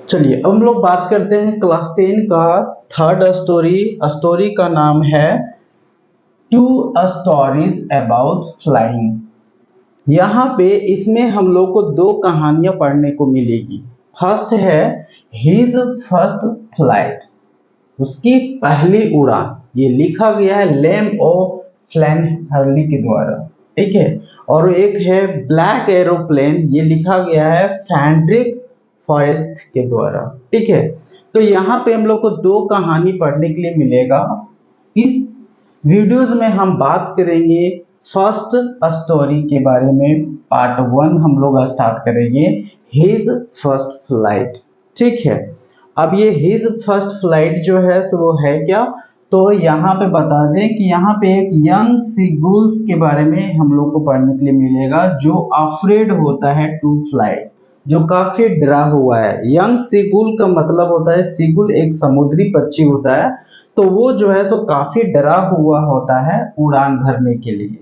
चलिए अब हम लोग बात करते हैं क्लास 10 का थर्ड स्टोरी का नाम है टू स्टोरीज अबाउट फ्लाइंग। यहाँ पे इसमें हम लोग को दो कहानियां पढ़ने को मिलेगी। फर्स्ट है हिज फर्स्ट फ्लाइट, उसकी पहली उड़ान। ये लिखा गया है लेम ओ फ्लैन हर्ली के द्वारा, ठीक है। और एक है ब्लैक एरोप्लेन, ये लिखा गया है फैंड्रिक फॉरेस्ट के द्वारा, ठीक है। तो यहाँ पे हम लोग को दो कहानी पढ़ने के लिए मिलेगा। इस वीडियोस में हम बात करेंगे फर्स्ट स्टोरी के बारे में। पार्ट 1 हम लोग स्टार्ट करेंगे हिज फर्स्ट फ्लाइट, ठीक है। अब ये हिज फर्स्ट फ्लाइट जो है सो वो है क्या, तो यहाँ पे बता दें कि यहाँ पे एक यंग सीगुल्स के बारे में हम लोग को पढ़ने के लिए मिलेगा जो अफ्रेड होता है टू फ्लाई, जो काफी डरा हुआ है। यंग सीगुल का मतलब होता है, सीगुल एक समुद्री पक्षी होता है, तो वो जो है सो काफी डरा हुआ होता है उड़ान भरने के लिए,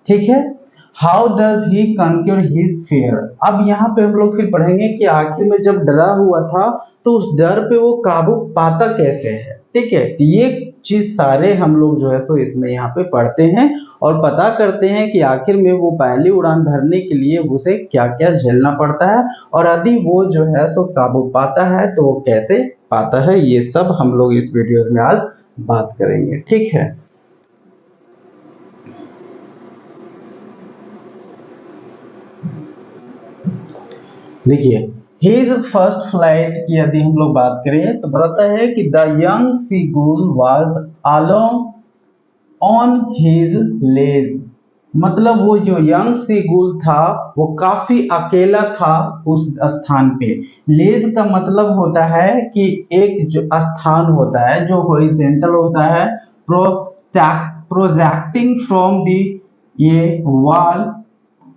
ठीक है। How does he conquer his fear. अब यहाँ पे हम लोग फिर पढ़ेंगे कि आखिर में जब डरा हुआ था तो उस डर पे वो काबू पाता कैसे है, ठीक है। तो ये चीज सारे हम लोग जो है तो इसमें यहाँ पे पढ़ते हैं और पता करते हैं कि आखिर में वो पहली उड़ान भरने के लिए उसे क्या क्या झेलना पड़ता है, और यदि वो जो है सो काबू पाता है तो वो कैसे पाता है। ये सब हम लोग इस वीडियो में आज बात करेंगे, ठीक है। देखिए हिज फर्स्ट फ्लाइट की यदि हम लोग बात करें तो बताता है कि the young seagull was along on his ledge. मतलब वो जो यंग सीगुल था वो काफी अकेला था उस स्थान पे। लेज का मतलब होता है कि एक जो स्थान होता है जो हॉरिजेंटल होता है, प्रोजेक्टिंग फ्रॉम दी ये वॉल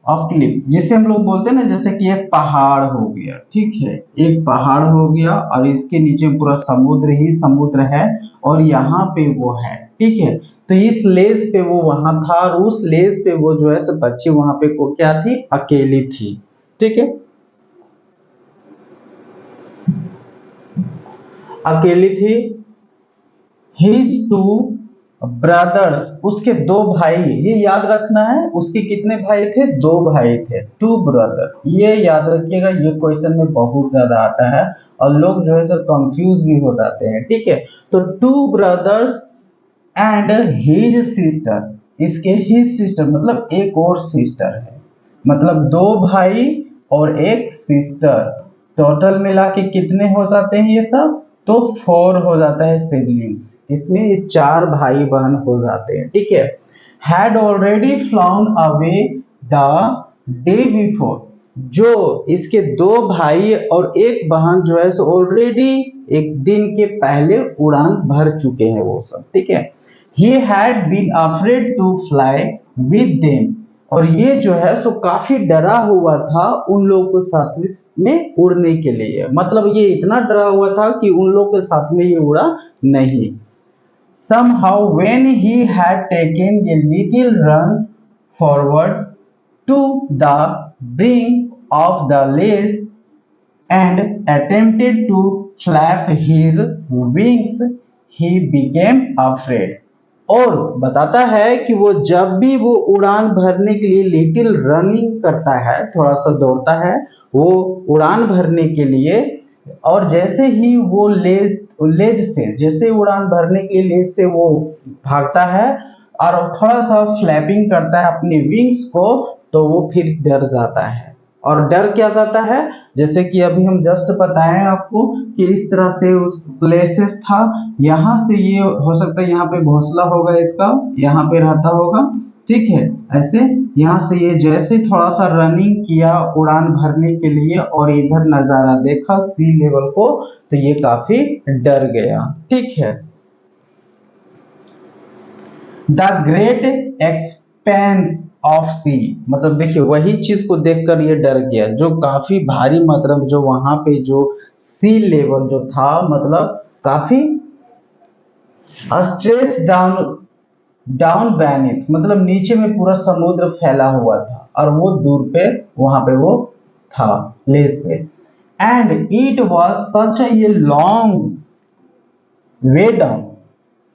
ऑफ क्लिफ, जिसे हम लोग बोलते हैं ना, जैसे कि एक पहाड़ हो गया, ठीक है। एक पहाड़ हो गया और इसके नीचे पूरा समुद्र ही समुद्र है और यहाँ पे वो है, ठीक है। तो इस लेज पे वो वहां था और उस लेज पे वो जो है सब बच्ची वहां पे को क्या थी, अकेली थी, ठीक है, अकेली थी। हिज टू ब्रदर्स, उसके दो भाई, ये याद रखना है, उसके कितने भाई थे, दो भाई थे, टू ब्रदर। ये याद रखिएगा, ये क्वेश्चन में बहुत ज्यादा आता है और लोग जो है सब कंफ्यूज भी हो जाते हैं, ठीक है। तो two brothers and his sister, इसके हिज सिस्टर मतलब एक और सिस्टर है, मतलब दो भाई और एक सिस्टर। टोटल मिला के कितने हो जाते हैं ये सब, तो 4 हो जाता है सिबलिंग्स। इसमें 4 भाई बहन हो जाते हैं, ठीक है। Had already flown away the day before, जो इसके दो भाई और एक बहन जो है सो ऑलरेडी एक दिन के पहले उड़ान भर चुके हैं वो सब, ठीक है। He had been afraid to fly with them, और ये जो है सो काफी डरा हुआ था उन लोगों के साथ में उड़ने के लिए। मतलब ये इतना डरा हुआ था कि उन लोगों के साथ में ये उड़ा नहीं। Somehow when he had taken a little run forward to the brink of the ledge and attempted to flap his wings, he became afraid। और बताता है कि वो जब भी वो उड़ान भरने के लिए लिटिल रनिंग करता है, थोड़ा सा दौड़ता है वो उड़ान भरने के लिए, और जैसे ही वो लेज से, जैसे उड़ान भरने के लिए लेज से वो भागता है और थोड़ा सा फ्लैपिंग करता है अपने विंग्स को, तो वो फिर डर जाता है। और डर क्या जाता है, जैसे कि अभी हम जस्ट बताएं आपको कि इस तरह से उस प्लेसेस था, यहाँ से ये हो सकता है यहाँ पे घोंसला होगा इसका, यहाँ पे रहता होगा, ठीक है। ऐसे यहाँ से ये जैसे थोड़ा सा रनिंग किया उड़ान भरने के लिए और इधर नजारा देखा सी लेवल को, तो ये काफी डर गया, ठीक है। द ग्रेट एक्सपेंस ऑफ सी, मतलब देखिए वही चीज को देखकर ये डर गया जो काफी भारी मात्रा में जो वहां पे जो सी लेवल जो था, मतलब काफी स्ट्रेच डाउन बैनिथ, मतलब नीचे में पूरा समुद्र फैला हुआ था और वो दूर पे वहां पे वो था लेज पे। And it was such a long way down,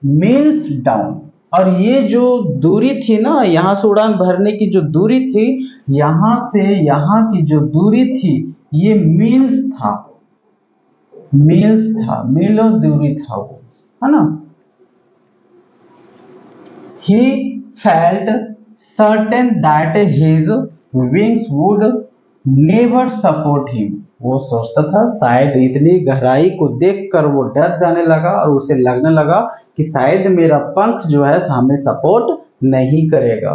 meals down. और ये जो दूरी थी ना, यहाँ से उड़ान भरने की जो दूरी थी, यहाँ से यहाँ की जो दूरी थी, ये मील्स था, मील्स था, मीलों दूरी था वो, है ना। He felt certain that his wings would never support him। वो सोचता था, शायद इतनी गहराई को देखकर वो डर जाने लगा और उसे लगने लगा कि शायद मेरा पंख जो है हमें सपोर्ट नहीं करेगा।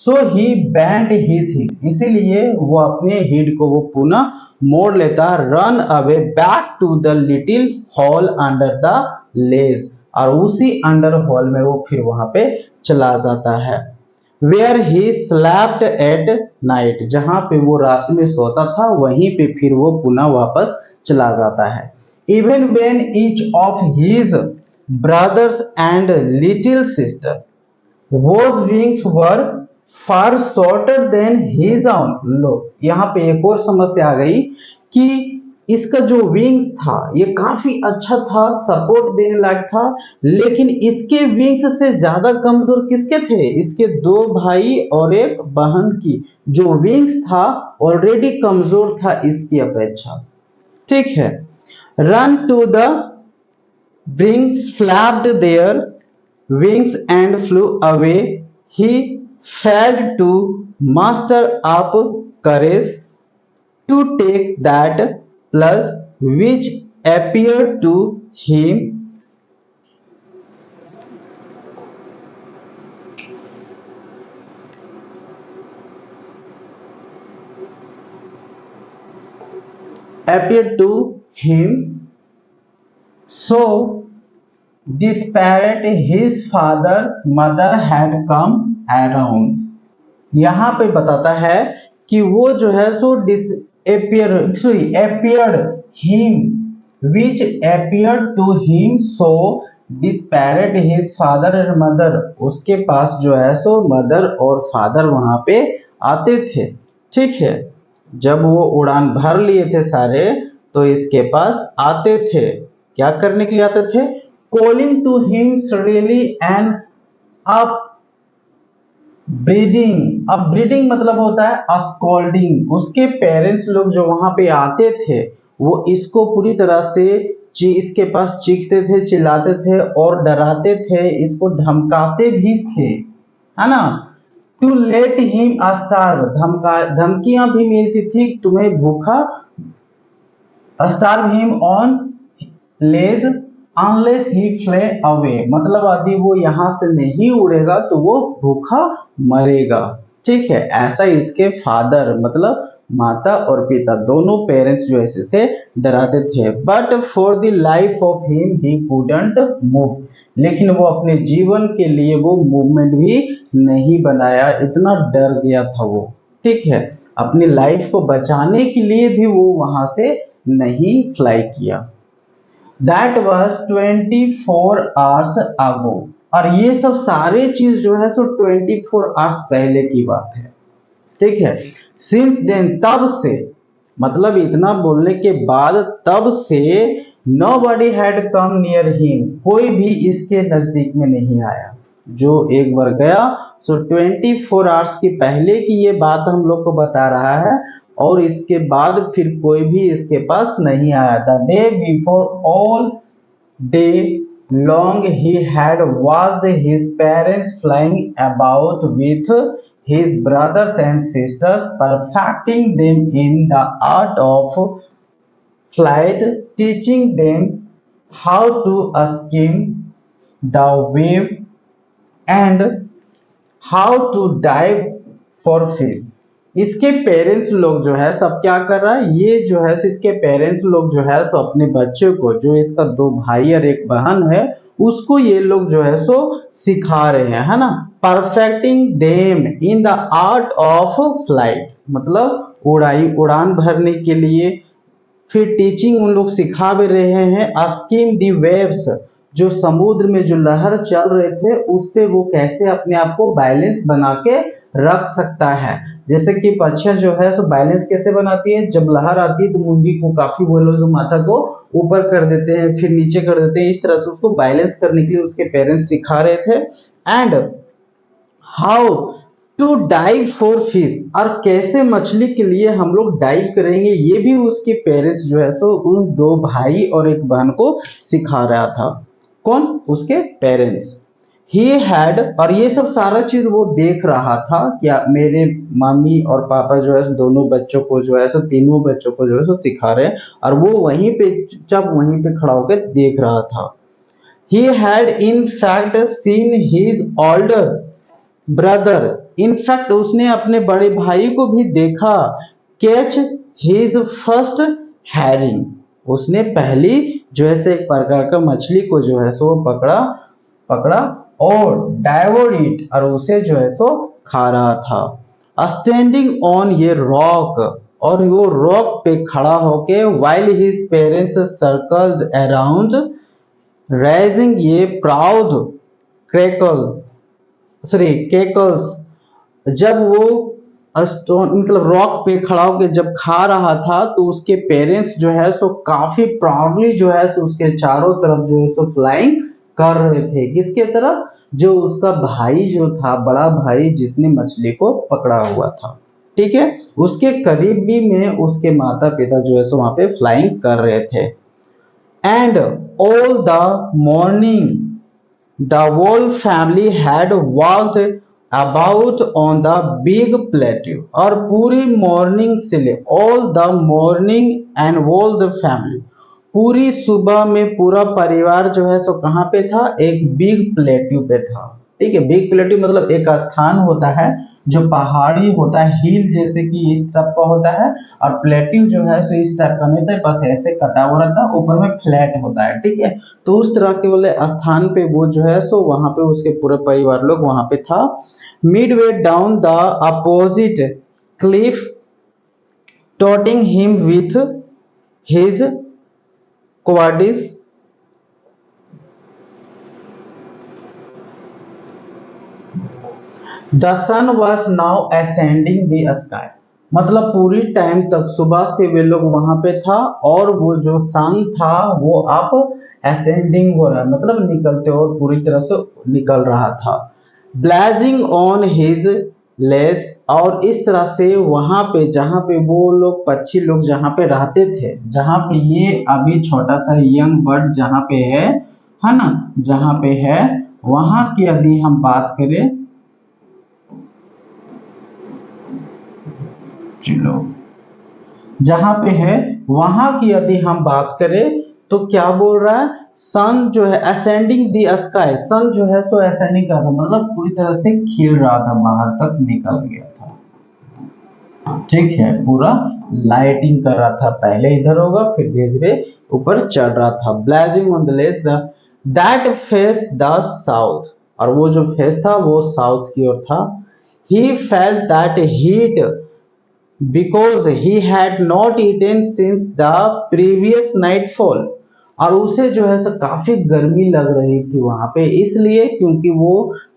So he bent his head, इसीलिए वो अपने हिट को वो पुनः मोड़ लेता, run away back to the little hole under the ledge, और उसी अंडर हॉल में वो फिर वहां पे चला जाता है। Where he slept at night, जहां पे वो रात में सोता था वहीं पे फिर वो पुनः वापस चला जाता है। Even when each of his brothers and little sister whose wings were far shorter than his own. लो, यहाँ पे एक और समस्या आ गई कि इसका जो विंग्स था ये काफी अच्छा था, सपोर्ट देने लायक था, लेकिन इसके विंग्स से ज्यादा कमजोर किसके थे? इसके दो भाई और एक बहन की जो विंग्स था ऑलरेडी कमजोर था इसकी अपेक्षा। ठीक है। Ran to the brink flapped their wings and flew away. He failed to muster up courage to take that plus which appeared to him so disparate his father mother had come around। यहाँ पे बताता है कि वो जो है सो appeared him which appeared to him so disparate his father and mother। उसके पास जो है सो मदर और फादर वहां पे आते थे। ठीक है, जब वो उड़ान भर लिए थे सारे तो इसके पास आते थे, क्या करने के लिए आते थे? Calling to him shrilly and up breeding. अब ब्रीडिंग मतलब होता है स्कोल्डिंग। उसके पेरेंट्स लोग जो वहां पे आते थे वो इसको पूरी तरह से इसके पास चीखते थे, चिल्लाते थे और डराते थे, इसको धमकाते भी थे, है ना। टू लेट हिम स्टार्व, धमकियां भी मिलती थी, तुम्हें भूखा, starve him on ledge unless he flew away, मतलब यदि वो यहाँ से नहीं उड़ेगा तो वो भूखा मरेगा। ठीक है, ऐसा इसके फादर मतलब माता और पिता दोनों पेरेंट्स जो ऐसे से डराते थे। But for the life of him he couldn't move, लेकिन वो अपने जीवन के लिए वो मूवमेंट भी नहीं बनाया, इतना डर गया था वो। ठीक है, अपनी लाइफ को बचाने के लिए भी वो वहां से नहीं फ्लाई किया। That was 24 hours ago, और ये सब सारे चीज जो है सो 24 आवर्स पहले की बात है। ठीक है, सिंस देन, तब से, मतलब इतना बोलने के बाद तब से nobody had come near him, कोई भी इसके नजदीक में नहीं आया। जो एक बार गया सो 24 आवर्स की पहले की ये बात हम लोग को बता रहा है, और इसके बाद फिर कोई भी इसके पास नहीं आया था। Day before all day long he had watched his parents flying about with his brothers and sisters, perfecting them in the art of flight, teaching them how to skim the wave and how to dive for fish. इसके parents लोग जो है सब क्या कर रहा है, ये जो है इसके पेरेंट्स लोग जो है तो अपने बच्चे को, जो इसका दो भाई और एक बहन है, उसको ये लोग जो है सो सिखा रहे हैं, है ना। Perfecting them in the art of flight, मतलब उड़ान भरने के लिए। फिर टीचिंग उन लोग सिखा भी रहे हैं। स्कीम दी वेव्स, जो समुद्र में जो लहर चल रहे थे उस पे वो कैसे अपने आप को बैलेंस बना के रख सकता है। जैसे कि पक्षियां जो है सो बैलेंस कैसे बनाती है, जब लहर आती है तो मुंडी को काफी वो लोग जो माथा को ऊपर कर देते हैं फिर नीचे कर देते हैं, इस तरह से उसको बैलेंस करने के लिए उसके पेरेंट्स सिखा रहे थे। And how to dive for fish, और कैसे मछली के लिए हम लोग डाइव करेंगे, ये भी उसके पेरेंट्स जो है सो उन दो भाई और एक बहन को सिखा रहा था। कौन? उसके पेरेंट्स। ही हैड, और ये सब सारा चीज वो देख रहा था, क्या मेरे मम्मी और पापा जो है दोनों बच्चों को जो है सो तीनों बच्चों को जो है सो सिखा रहे हैं, और वो वहीं पे जब वहीं पे खड़ा होकर देख रहा था। He had in fact seen his older brother, in fact उसने अपने बड़े भाई को भी देखा। कैच हिज फर्स्ट हैरिंग, उसने पहली जो है से एक प्रकार का मछली को जो है सो पकड़ा पकड़ा और डाइवोर्ड इट, और उसे जो है सो खा रहा था। स्टैंडिंग ऑन ये रॉक, और वो रॉक पे खड़ा होके, while his parents circled around raising ये प्राउड क्रैकल सॉरी केकल्स, जब वो स्टोन मतलब रॉक पे खड़ा होकर जब खा रहा था तो उसके पेरेंट्स जो है सो काफी प्राउडली जो है सो उसके चारों तरफ जो है सो फ्लाइंग कर रहे थे। किसके तरफ? जो उसका भाई जो था, बड़ा भाई जिसने मछली को पकड़ा हुआ था, ठीक है, उसके करीब भी में उसके माता पिता जो है सो वहां पे फ्लाइंग कर रहे थे। And all the morning the whole family had walked about on the big plateau, और पूरी मॉर्निंग से ले all the morning and all the family, पूरी सुबह में पूरा परिवार जो है सो कहाँ पे था? एक बिग प्लेट्यू पे था। ठीक है, बिग प्लेट्यू मतलब एक स्थान होता है जो पहाड़ी होता है, हिल जैसे कि इस टाइप का होता है, और प्लेट्यू जो है सो इस टाइप का नहीं होता है, बस ऐसे कटा हुआ रहता है, ऊपर में फ्लैट होता है। ठीक है, तो उस तरह के वाले स्थान पे वो जो है सो वहां पे उसके पूरे परिवार लोग वहां पे था। Midway down the opposite cliff toting him with his क्वाडिस, the sun was now ascending the sky, मतलब पूरी टाइम तक सुबह से वे लोग वहां पे था, और वो जो सन था वो अब असेंडिंग हो रहा है, मतलब निकलते और पूरी तरह से निकल रहा था। ब्लेजिंग ऑन हिज लेज, और इस तरह से वहां पे जहां पे वो लोग पक्षी लोग जहां पे रहते थे, जहां पे ये अभी छोटा सा यंग बर्ड जहां पे है ना, जहां पे है वहां की यदि हम बात करें, चलो जहां पे है वहां की यदि हम बात करें तो क्या बोल रहा है? सन जो है असेंडिंग द स्काई, सन जो है सो असेंडिंग कर रहा था, मतलब पूरी तरह से खिल रहा था, बाहर तक निकल गया था। ठीक है, पूरा लाइटिंग कर रहा था, पहले इधर होगा फिर धीरे धीरे ऊपर चढ़ रहा था। Blazing on the less the that face the south, और वो जो फेस था वो साउथ की ओर था। He felt that heat because he had not eaten since the previous nightfall, और उसे जो है सो काफी गर्मी लग रही थी वहां पे, इसलिए क्योंकि वो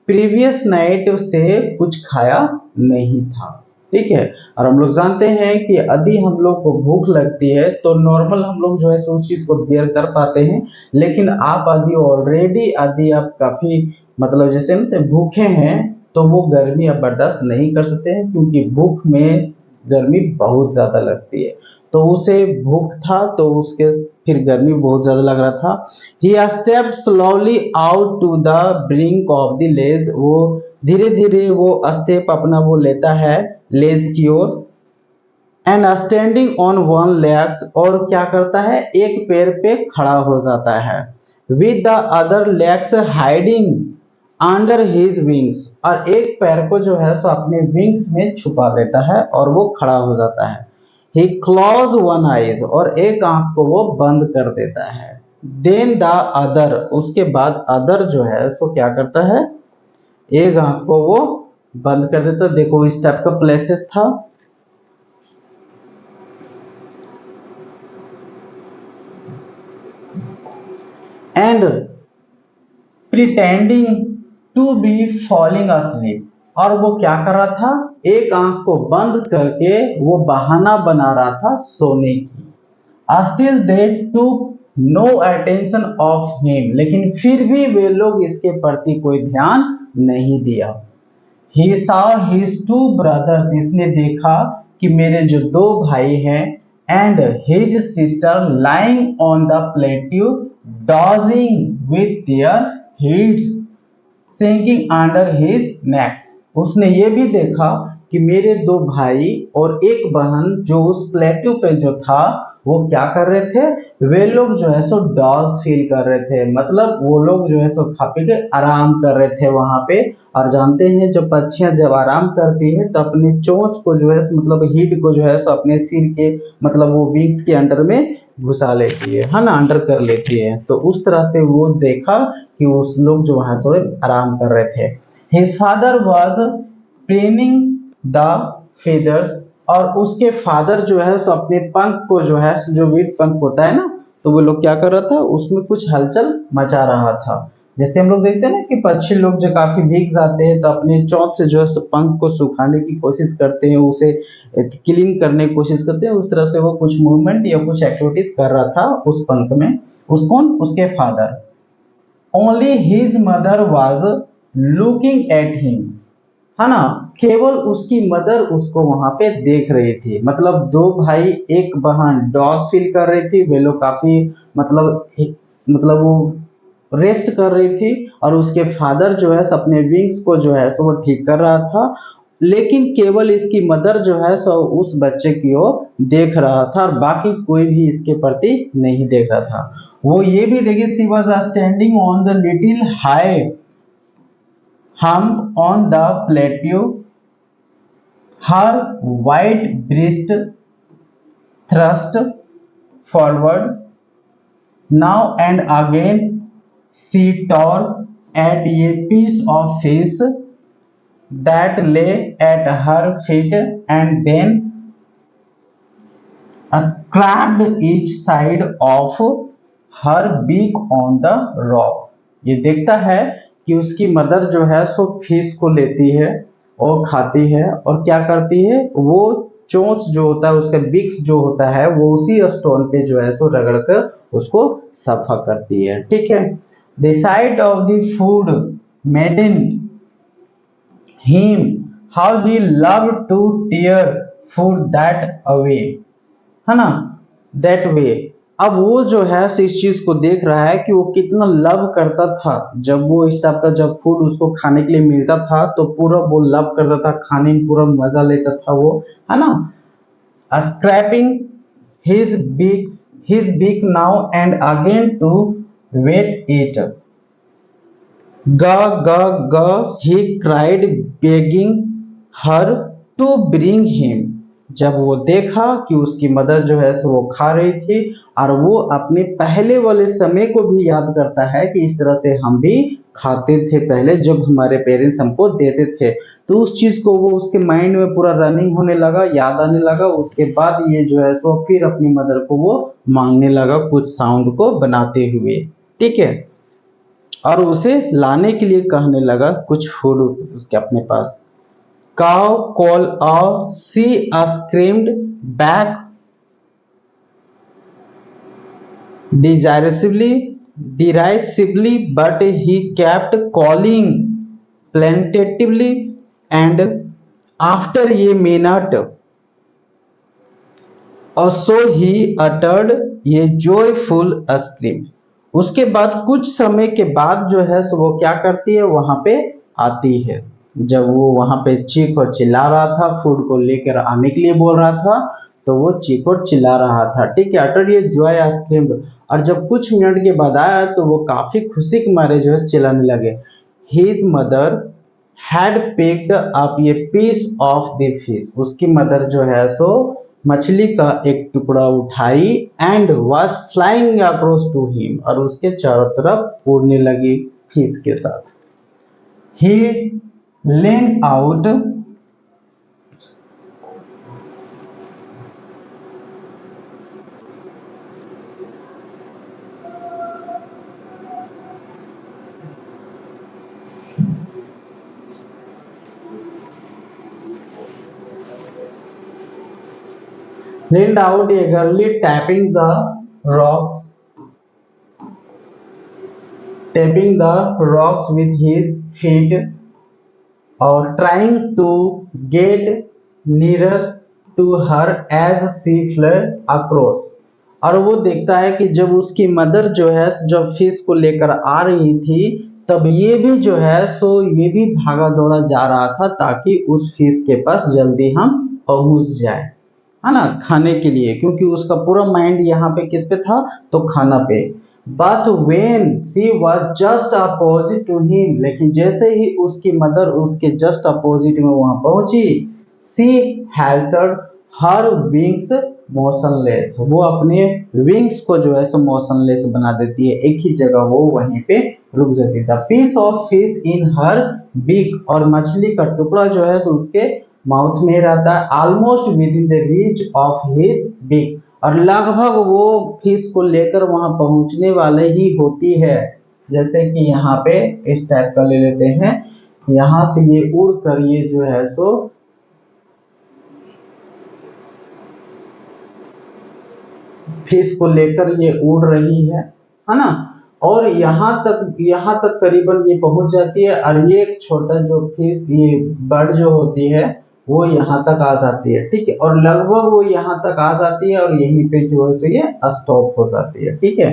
प्रीवियस नाइट से कुछ खाया नहीं था। ठीक है, और हम लोग जानते हैं कि यदि हम लोग को भूख लगती है तो नॉर्मल हम लोग जो है सो उस चीज को बेयर कर पाते हैं, लेकिन आप यदि ऑलरेडी यदि आप काफी मतलब जैसे ना भूखे हैं तो वो गर्मी आप बर्दाश्त नहीं कर सकते हैं, क्योंकि भूख में गर्मी बहुत ज्यादा लगती है। तो उसे भूख था तो उसके फिर गर्मी बहुत ज्यादा लग रहा था। He stepped slowly out to the brink of the ledge, वो धीरे धीरे वो स्टेप अपना वो लेता है लेज की ओर। And standing on one legs, और क्या करता है? एक पैर पे खड़ा हो जाता है। With the other legs hiding under his wings, और एक पैर को जो है सो अपने विंग्स में छुपा लेता है और वो खड़ा हो जाता है। ही क्लोज वन आइज, और एक आंख को वो बंद कर देता है। देन द अदर, उसके बाद अदर जो है सो क्या करता है? एक आंख को वो बंद कर देता है। देखो इस टाइप का प्लेसेस था। And pretending to be falling asleep, और वो क्या कर रहा था, एक आंख को बंद करके वो बहाना बना रहा था सोने की। Still they took no attention of him, लेकिन फिर भी वे लोग इसके प्रति कोई ध्यान नहीं दिया। He saw his two brothers, इसने देखा कि मेरे जो दो भाई हैं, and his sister lying on the plateau, dozing with their heads sinking under his necks। उसने ये भी देखा कि मेरे दो भाई और एक बहन जो उस प्लेटू पे जो था वो क्या कर रहे थे, वे लोग जो है सो डॉज फील कर रहे थे, मतलब वो लोग जो है सो खा पी के आराम कर रहे थे वहां पे। और जानते हैं जब पक्षियां जब आराम करती है तो अपने चोंच को जो है मतलब हीड को जो है सो अपने सिर के मतलब वो विंग्स के अंडर में घुसा लेती है ना, अंडर कर लेती है। तो उस तरह से वो देखा कि उस लोग जो वहां से आराम कर रहे थे। His father was preening the feathers, और उसके फादर जो है सो अपने पंख को जो है जो वीट पंख होता है ना, तो वो लोग क्या कर रहा था, उसमें कुछ हलचल मचा रहा था। जैसे हम लोग देखते हैं ना कि पक्षी लोग जो काफी भीग जाते हैं तो अपने चोंच से जो है पंख को सुखाने की कोशिश करते हैं, उसे क्लीन करने की कोशिश करते हैं, उस तरह से वो कुछ मूवमेंट या कुछ एक्टिविटीज कर रहा था उस पंख में। उस कौन, उसके father. Only his mother was looking at him, है ना, केवल उसकी मदर उसको वहां पे देख रही थी। मतलब दो भाई एक बहन डॉस फील कर रही थी, वे लोग काफी मतलब वो रेस्ट कर रही थी, और उसके फादर जो है अपने विंग्स को जो है सो वो ठीक कर रहा था। लेकिन केवल इसकी मदर जो है सो उस बच्चे की ओर देख रहा था, और बाकी कोई भी इसके प्रति नहीं देख रहा था। वो ये भी देखिए, she was standing on the little high hump on the plateau, her white breast thrust forward. Now and again she tore at a piece of fish that lay at her feet, and then scraped each side of her beak on the rock। ये देखता है कि उसकी mother जो है so fish को लेती है और खाती है, और क्या करती है, वो चोंच जो होता है उसका बिक्स जो होता है वो उसी स्टोन पे जो है सो रगड़ कर उसको सफा करती है। ठीक है। The sight of the food maddened him how he love to tear food that away, है ना, दैट वे। अब वो जो है इस चीज को देख रहा है कि वो कितना लव करता था, जब वो इस टाइप का जब फूड उसको खाने के लिए मिलता था तो पूरा वो लव करता था, खाने में पूरा मजा लेता था वो, है ना। Scraping his beak now and again to whet it. ग ग ग he cried begging her to bring him। जब वो देखा कि उसकी मदर जो है सो वो खा रही थी, और वो अपने पहले वाले समय को भी याद करता है कि इस तरह से हम भी खाते थे पहले जब हमारे पेरेंट्स हमको देते थे, तो उस चीज को वो उसके माइंड में पूरा रनिंग होने लगा, याद आने लगा। उसके बाद ये जो है तो फिर अपनी मदर को वो मांगने लगा कुछ साउंड को बनाते हुए। ठीक है। और उसे लाने के लिए कहने लगा कुछ फूड उसके अपने पास। Cow call a she screamed back derisively, but he kept calling plaintively, and after a minute or so he uttered a joyful scream। उसके बाद कुछ समय के बाद जो है सो वो क्या करती है, वहां पे आती है। जब वो वहां पे चीख और चिल्ला रहा था, फूड को लेकर आने के लिए बोल रहा था, तो वो चीख और चिल्ला रहा था। ठीक है, अटर ये जॉय स्क्रीम। और जब कुछ मिनट के बाद आया तो वो काफी खुशी के मारे जो है चिल्लाने लगे। His mother had picked up a piece of the fish. उसकी मदर जो है सो मछली का एक टुकड़ा उठाई, and was flying across to him, और उसके चारों तरफ उड़ने लगी फिश के साथ। ही leaned out leaned out eagerly, rocks, tapping the rocks with his feet, और trying to get nearer to her as she fled across। और वो देखता है कि जब उसकी मदर जो है जब फिश को लेकर आ रही थी, तब ये भी जो है सो ये भी भागा दौड़ा जा रहा था ताकि उस फिश के पास जल्दी हम पहुंच जाए, है ना, खाने के लिए, क्योंकि उसका पूरा माइंड यहाँ पे किस पे था, तो खाना पे। But when she was just opposite to him, लेकिन जैसे ही उसकी मदर उसके जस्ट अपोजिट में वहां पहुंची, सी हेल्टर्ड हर विंग्स मोशनलेस, वो अपने विंग्स को जो है सो मोशनलेस बना देती है, एक ही जगह वो वहीं पे रुक जाती है। Piece of fish in her beak, और मछली का टुकड़ा जो है सो उसके माउथ में रहता है, almost within the reach of his beak, और लगभग वो फिश को लेकर वहां पहुंचने वाले ही होती है। जैसे कि यहाँ पे इस टाइप का ले लेते हैं, यहाँ से ये उड़ कर ये जो है सो फिश को लेकर ये उड़ रही है ना, और यहाँ तक करीबन ये पहुंच जाती है, और ये छोटा जो फिश ये बर्ड जो होती है वो यहाँ तक आ जाती है, ठीक है, और लगभग वो यहाँ तक आ जाती है और यहीं पे जो है सो ये स्टॉप हो जाती है, ठीक है।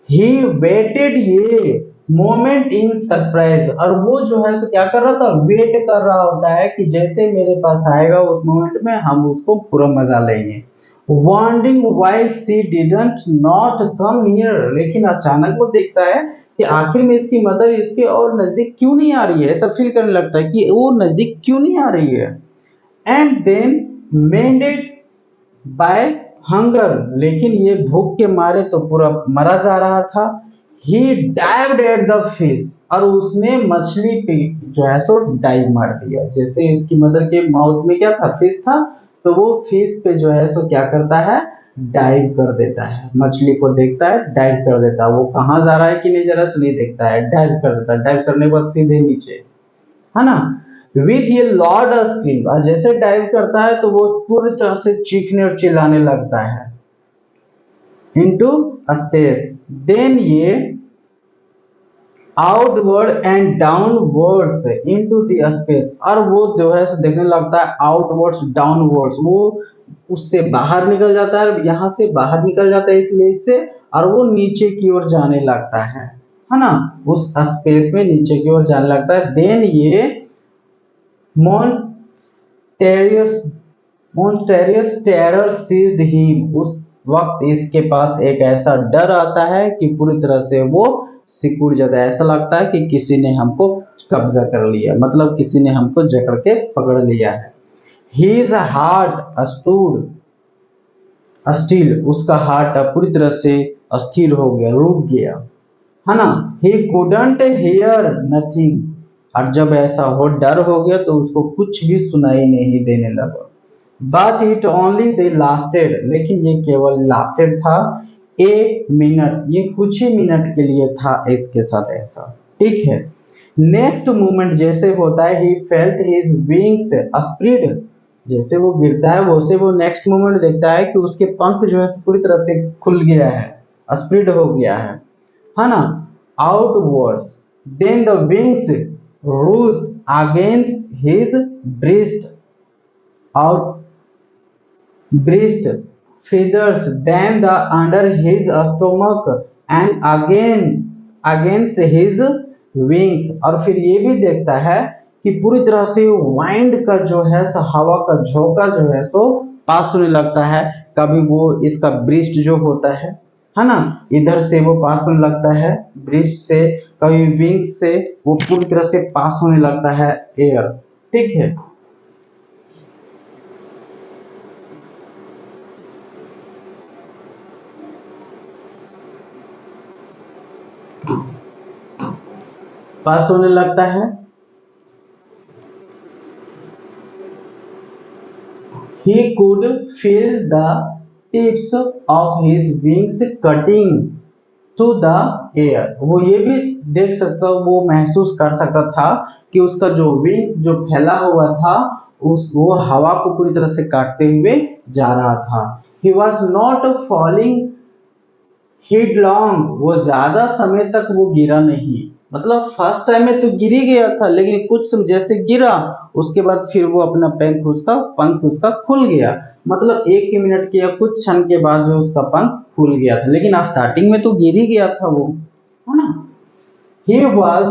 ही वेटेड ये मोमेंट इन सरप्राइज, और वो जो है सो क्या कर रहा था, वेट कर रहा होता है कि जैसे मेरे पास आएगा उस मोमेंट में हम उसको पूरा मजा लेंगे। wondering why she didn't not come near, लेकिन अचानक वो देखता है कि आखिर में इसकी मदर इसके और नजदीक क्यों नहीं आ रही है, ऐसा फील करने लगता है कि वो नजदीक क्यों नहीं आ रही है। And then maddened by hunger, लेकिन ये भूख के मारे तो पूरा मरा जा रहा था। ही डाइव्ड एट द फिश, और उसने मछली पे जो है सो डाइव मार दिया, जैसे इसकी मदर के माउथ में क्या था, फिश था, तो वो फिश पे जो है सो क्या करता है, डाइव कर देता है, मछली को देखता है डाइव कर देता है, वो कहाँ जा रहा है कि नहीं जा रहा है नहीं देखता है, डाइव कर देता है, डाइव करने के बाद सीधे नीचे, है ना, विथ ये लॉर्ड स्क्रीम, और जैसे डाइव करता है तो वो पूरी तरह से चीखने और चिल्लाने लगता है इनटू स्पेस। देन ये outward and downwards into the space, और वो जो है देखने लगता है आउटवर्ड्स डाउनवर्ड्स, वो उससे बाहर निकल जाता है, यहाँ से बाहर निकल जाता है इसलिए इससे, और वो नीचे की ओर जाने लगता है ना, उस स्पेस में नीचे की ओर जाने लगता है। देन ये मोन्टेरियस टेरर सीज्ड हिम, उस वक्त इसके पास एक ऐसा डर आता है कि पूरी तरह से वो सिकुड़ जाता है, ऐसा लगता है कि किसी ने हमको कब्जा कर लिया, मतलब किसी ने हमको जकड़ के पकड़ लिया है। His heart stood still, उसका हार्ट पूरी तरह से अस्थिर हो गया, रुक गया, है ना। He couldn't hear nothing, और जब ऐसा हो डर हो गया तो उसको कुछ भी सुनाई नहीं देने लगा। But it only they lasted, लेकिन ये केवल lasted था एक मिनट, ये कुछ ही मिनट के लिए था इसके साथ ऐसा, ठीक है। नेक्स्ट मूवमेंट जैसे होता है, he felt his wings spread, जैसे वो गिरता है वैसे वो नेक्स्ट मूवमेंट देखता है कि उसके पंख जो है पूरी तरह से खुल गया है, स्प्रेड हो गया है ना, outwards. Then the wings rushed against his breast, और breast feathers then the under his stomach and again against his wings, और फिर ये भी देखता है कि पूरी तरह से वाइंड का जो है हवा का झोंका जो है तो पास होने लगता है, कभी वो इसका ब्रिस्ट जो होता है ना, इधर से वो पास होने लगता है ब्रिस्ट से, कभी विंग्स से वो पूरी तरह से पास होने लगता है एयर, ठीक है। पास होने लगता है। He could feel the tips of his wings cutting through the air, वो ये भी देख सकता, वो महसूस कर सकता था कि उसका जो विंग्स जो फैला हुआ था वो हवा को पूरी तरह से काटते हुए जा रहा था। He was not falling headlong, वो ज्यादा समय तक वो गिरा नहीं, मतलब फर्स्ट टाइम में तो गिर ही गया था, लेकिन कुछ समय जैसे गिरा उसके बाद फिर वो अपना पंख उसका खुल गया, मतलब 1 मिनट के या कुछ क्षण के बाद जो उसका पंख खुल गया था, लेकिन स्टार्टिंग में तो गिर ही गया था वो, है ना। He was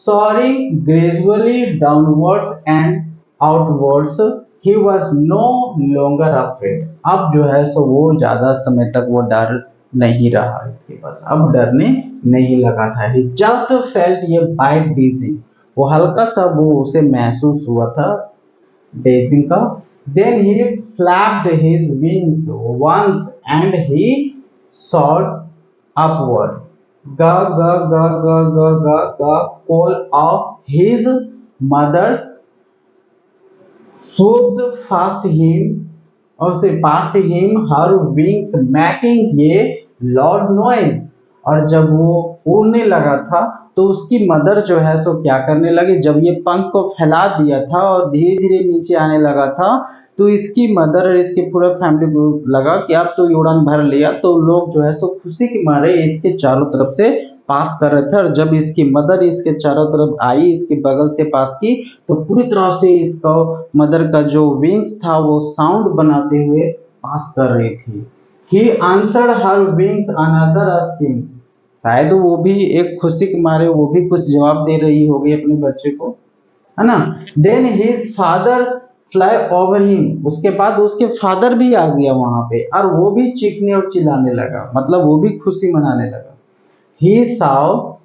soaring gradually downwards and outwards. He was no longer afraid. अब जो है सो वो ज्यादा समय तक वो डर नहीं रहा, इसके पास अब डरने नहीं लगा था। He just felt a bit dizzy. वो हल्का सा वो उसे महसूस हुआ था डेजिंग का। Then he flapped his wings once and he soared upward. The call of his mother's swooped past him, her wings making a loud noise. और जब वो उड़ने लगा था तो उसकी मदर जो है सो क्या करने लगी, जब ये पंख को फैला दिया था और धीरे धीरे नीचे आने लगा था, तो इसकी मदर और इसके पूरा फैमिली को लगा कि अब तो उड़ान भर लिया, तो लोग जो है सो खुशी के मारे इसके चारों तरफ से पास कर रहे थे। और जब इसकी मदर इसके चारों तरफ आई, इसके बगल से पास की, तो पूरी तरह से इसका मदर का जो विंग्स था वो साउंड बनाते हुए पास कर रही थी। He answered her wings another asking. शायद वो भी एक खुशी के मारे वो भी कुछ जवाब दे रही होगी अपने बच्चे को, है ना। Then his father fly over him. उसके बाद उसके फादर भी आ गया वहां पे, और वो भी चीखने और चिल्लाने लगा, मतलब वो भी खुशी मनाने लगा। He saw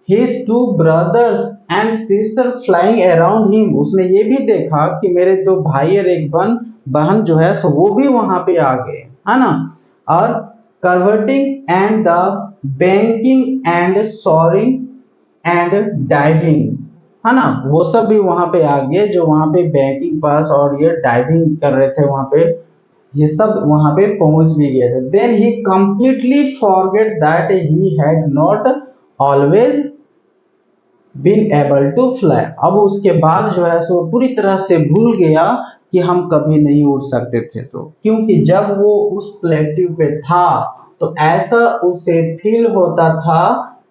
his two brothers and sister flying around him. उसने ये भी देखा कि मेरे दो भाई और एक बहन जो है सो वो भी वहां पे आ गए, है ना। और curveting and the banking and soaring and diving, है ना, वो सब भी वहां पे आ गए, जो वहां पे बैंकिंग पास और ये डाइविंग कर रहे थे वहां पे, ये सब वहां पे पहुंच भी गए थे। Then he completely forget that he had not always been able to fly. अब उसके बाद जो है सो पूरी तरह से भूल गया कि हम कभी नहीं उड़ सकते थे, सो क्योंकि जब वो उस प्लेट्यू पे था तो ऐसा उसे फील होता था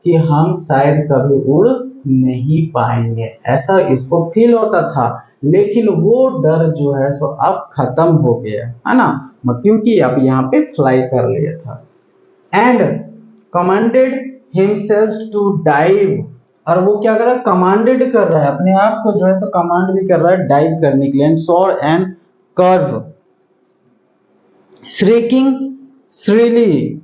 कि हम शायद कभी उड़ नहीं पाएंगे, ऐसा इसको फील होता था। लेकिन वो डर जो है सो अब खत्म हो गया, है ना, क्योंकि अब यहाँ पे फ्लाई कर लिया था। And commanded himself to dive, और वो क्या कर रहा है, कमांडेड कर रहा है अपने आप को जो है तो कमांड भी कर रहा है डाइव करने के लिए। And soar and curve shrieking shrilly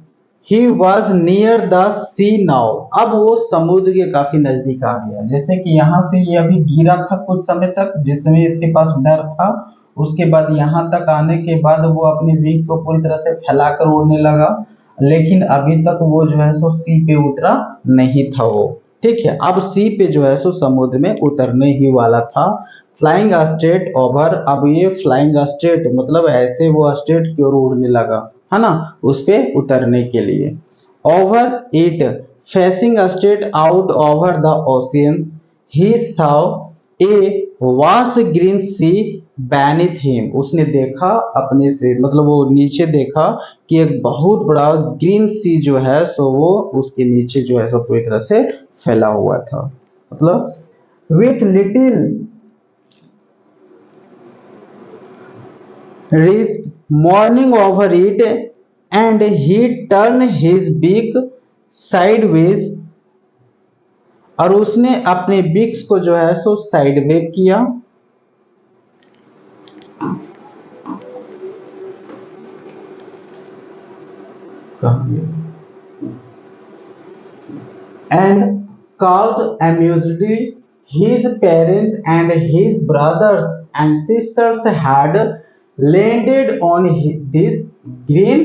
he was near the sea now. अब वो समुद्र के काफी नजदीक आ गया, जैसे कि यहाँ से ये अभी गिरा था कुछ समय तक जिसमें इसके पास डर था, उसके बाद यहाँ तक आने के बाद वो अपने विंग्स को पूरी तरह से फैलाकर उड़ने लगा, लेकिन अभी तक वो जो है सो सी पे उतरा नहीं था वो, ठीक है। अब सी पे जो है सो समुद्र में उतरने ही वाला था। फ्लाइंग स्ट्रेट ओवर, अब ये फ्लाइंग स्ट्रेट मतलब ऐसे वो स्ट्रेट की ओर उड़ने लगा, है ना, उस पे उतरने के लिए। Over it facing straight out over the oceans he saw a vast green sea beneath him. उसने देखा अपने से मतलब वो नीचे देखा कि एक बहुत बड़ा ग्रीन सी जो है सो वो उसके नीचे जो है सो पूरी तरह से फैला हुआ था, मतलब with little reached morning over it and he turned his beak sideways, और उसने अपने बिक्स को जो है सो साइडवे किया। And called amusedly his parents and his brothers and sisters had landed on this green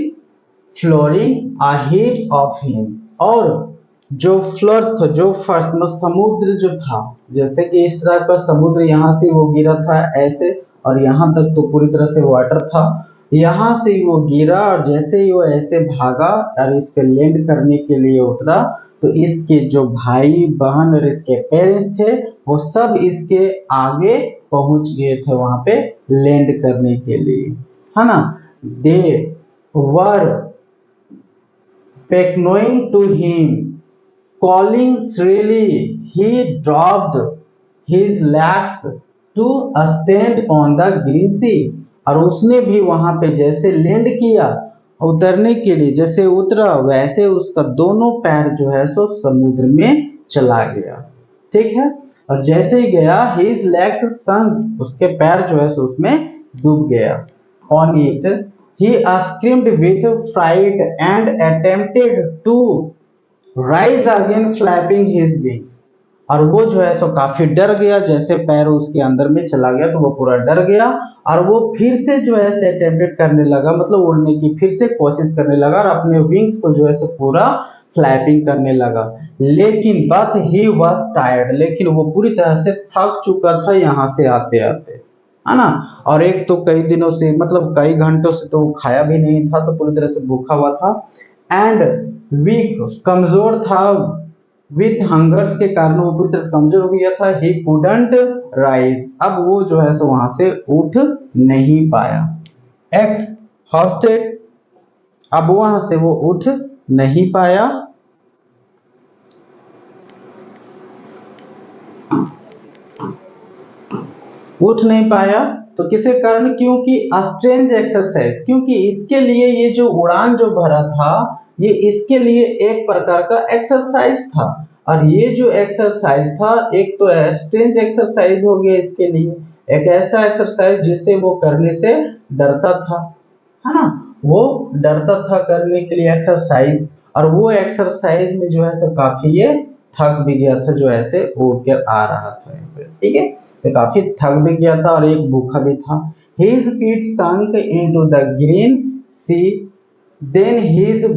flooring ahead of him। और जो floor था, जो फर्स्ट समुद्र जो था, जैसे कि इस तरह का समुद्र यहाँ से वो गिरा था ऐसे, और यहाँ तक तो पूरी तरह से वाटर था, यहाँ से वो गिरा और जैसे ही वो ऐसे भागा और इस पे लैंड करने के लिए उतरा, तो इसके जो भाई बहन और इसके पेरेंट्स थे वो सब इसके आगे पहुंच गए थे वहां पे लैंड करने के लिए, है ना। दे वर beckoning to him, calling shrilly. He dropped his legs to stand on the green sea. और उसने भी वहां पे जैसे लैंड किया, उतरने के लिए जैसे उतरा, वैसे उसका दोनों पैर जो है सो समुद्र में चला गया, ठीक है। और जैसे ही गया, his legs sunk, उसके पैर जो है सो उसमें डूब गया। On it, he screamed with fright and attempted to rise again, flapping his wings. और वो जो है सो काफी डर गया, जैसे पैर उसके अंदर में चला गया तो वो पूरा डर गया और वो फिर से जो है से अटेम्प्टेड करने लगा, मतलब उड़ने की फिर से कोशिश करने लगा और अपने विंग्स को जो है सो पूरा फ्लैपिंग करने लगा। लेकिन बट ही वॉज टायर्ड, लेकिन वो पूरी तरह से थक चुका था यहाँ से आते आते, है ना। और एक तो कई दिनों से, मतलब कई घंटों से तो खाया भी नहीं था, तो पूरी तरह से भूखा हुआ था। एंड वीक, कमजोर था, विथ हंगर्स के कारण वो पूरी तरह से कमजोर हो गया था। ही कुडंट राइज, अब वो जो है सो वहां से उठ नहीं पाया। एक्सहॉस्टेड, अब वहां से वो उठ नहीं पाया। उठ नहीं पाया तो किसके कारण? क्योंकि स्ट्रेंज एक्सरसाइज, क्योंकि इसके लिए ये जो उड़ान जो भरा था, ये इसके लिए एक प्रकार का एक्सरसाइज था। और ये जो एक्सरसाइज था, एक तो स्ट्रेंज एक्सरसाइज हो गया इसके लिए, एक ऐसा एक्सरसाइज जिससे वो करने से डरता था, है ना। वो डरता था करने के लिए एक्सरसाइज, और वो एक्सरसाइज में जो है सो काफी ये थक भी गया था, जो ऐसे उड़ कर आ रहा था, ठीक है। तो काफी थक भी गया था और एक भूखा भी था। His feet sunk into the green sea, then his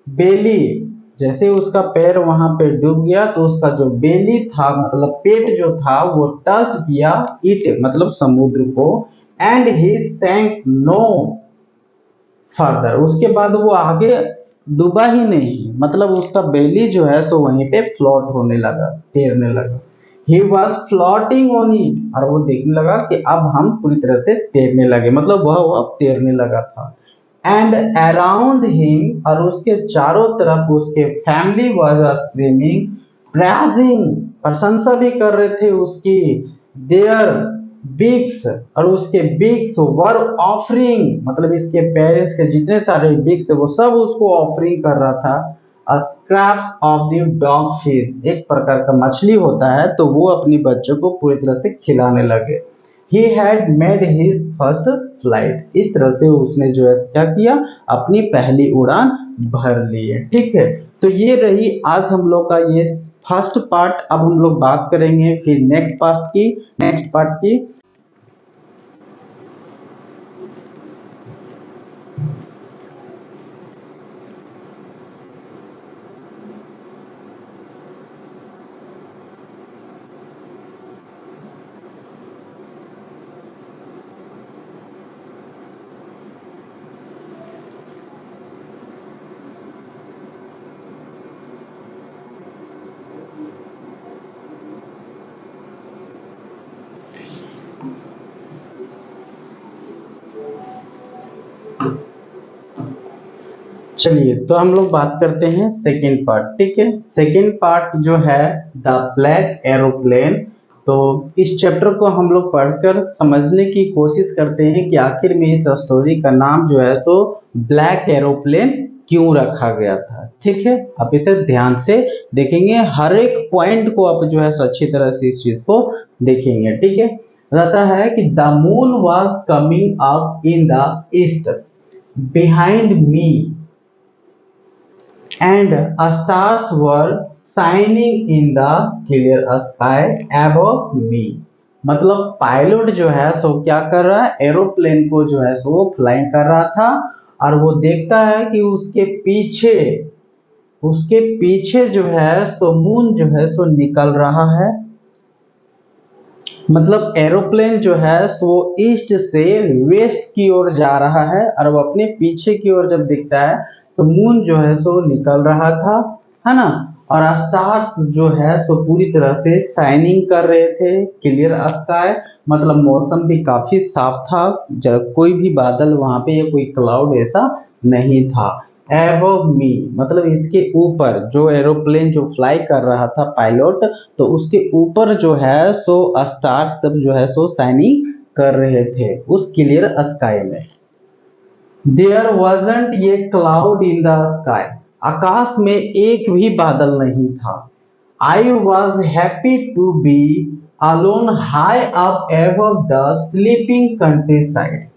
belly, जैसे उसका पैर वहां पे डूब गया तो उसका जो बेली था, मतलब पेट जो था, वो टच किया इट, मतलब समुद्र को। And he sank no further, उसके बाद वो आगे डूबा ही नहीं, मतलब उसका बेली जो है सो वहीं पे फ्लोट होने लगा, तैरने लगा। He was floating on it, और वो देखने लगा कि अब हम पूरी तरह से तैरने लगे, मतलब वह अब तैरने लगा था। And around him, और उसके चारों तरफ उसके फैमिली was screaming, praising, प्रशंसा भी कर रहे थे उसकी। Their beaks, और उसके beaks were offering, मतलब इसके पेरेंट्स के जितने सारे beaks थे वो सब उसको ऑफरिंग कर रहा था। Scraps of the dog fish, एक प्रकार का मछली होता है, तो वो अपनी बच्चों को पूरी तरह से खिलाने लगे। He had made his first flight, इस तरह से उसने जो है क्या किया, अपनी पहली उड़ान भर ली है, ठीक है। तो ये रही आज हम लोग का ये फर्स्ट पार्ट। अब हम लोग बात करेंगे फिर नेक्स्ट पार्ट की। चलिए, तो हम लोग बात करते हैं सेकेंड पार्ट, ठीक है। सेकेंड पार्ट जो है द ब्लैक एरोप्लेन। तो इस चैप्टर को हम लोग पढ़कर समझने की कोशिश करते हैं कि आखिर में इस स्टोरी का नाम जो है तो ब्लैक एरोप्लेन क्यों रखा गया था, ठीक है। आप इसे ध्यान से देखेंगे, हर एक पॉइंट को आप जो है अच्छी तरह से इस चीज को देखेंगे, ठीक है। रहता है कि the moon was coming up in the east behind me and stars were shining in the clear sky above me। मतलब पायलट जो है सो क्या कर रहा है, एरोप्लेन को जो है सो फ्लाइंग कर रहा था, और वो देखता है कि उसके पीछे जो है सो मून जो है सो निकल रहा है। मतलब एरोप्लेन जो है सो ईस्ट से वेस्ट की ओर जा रहा है, और वो अपने पीछे की ओर जब दिखता है तो मून जो है सो निकल रहा था, है ना। और स्टार्स जो है सो पूरी तरह से शाइनिंग कर रहे थे। क्लियर स्काई मतलब मौसम भी काफी साफ था, जब कोई भी बादल वहां पे या कोई क्लाउड ऐसा नहीं था। एबव मी मतलब इसके ऊपर जो एरोप्लेन जो फ्लाई कर रहा था पायलट, तो उसके ऊपर जो है सो स्टार सब जो है सो शाइनिंग कर रहे थे उस क्लियर स्काई में। देयर wasn't ये क्लाउड इन द स्काई, आकाश में एक भी बादल नहीं था। I was happy to be alone high up above the sleeping countryside.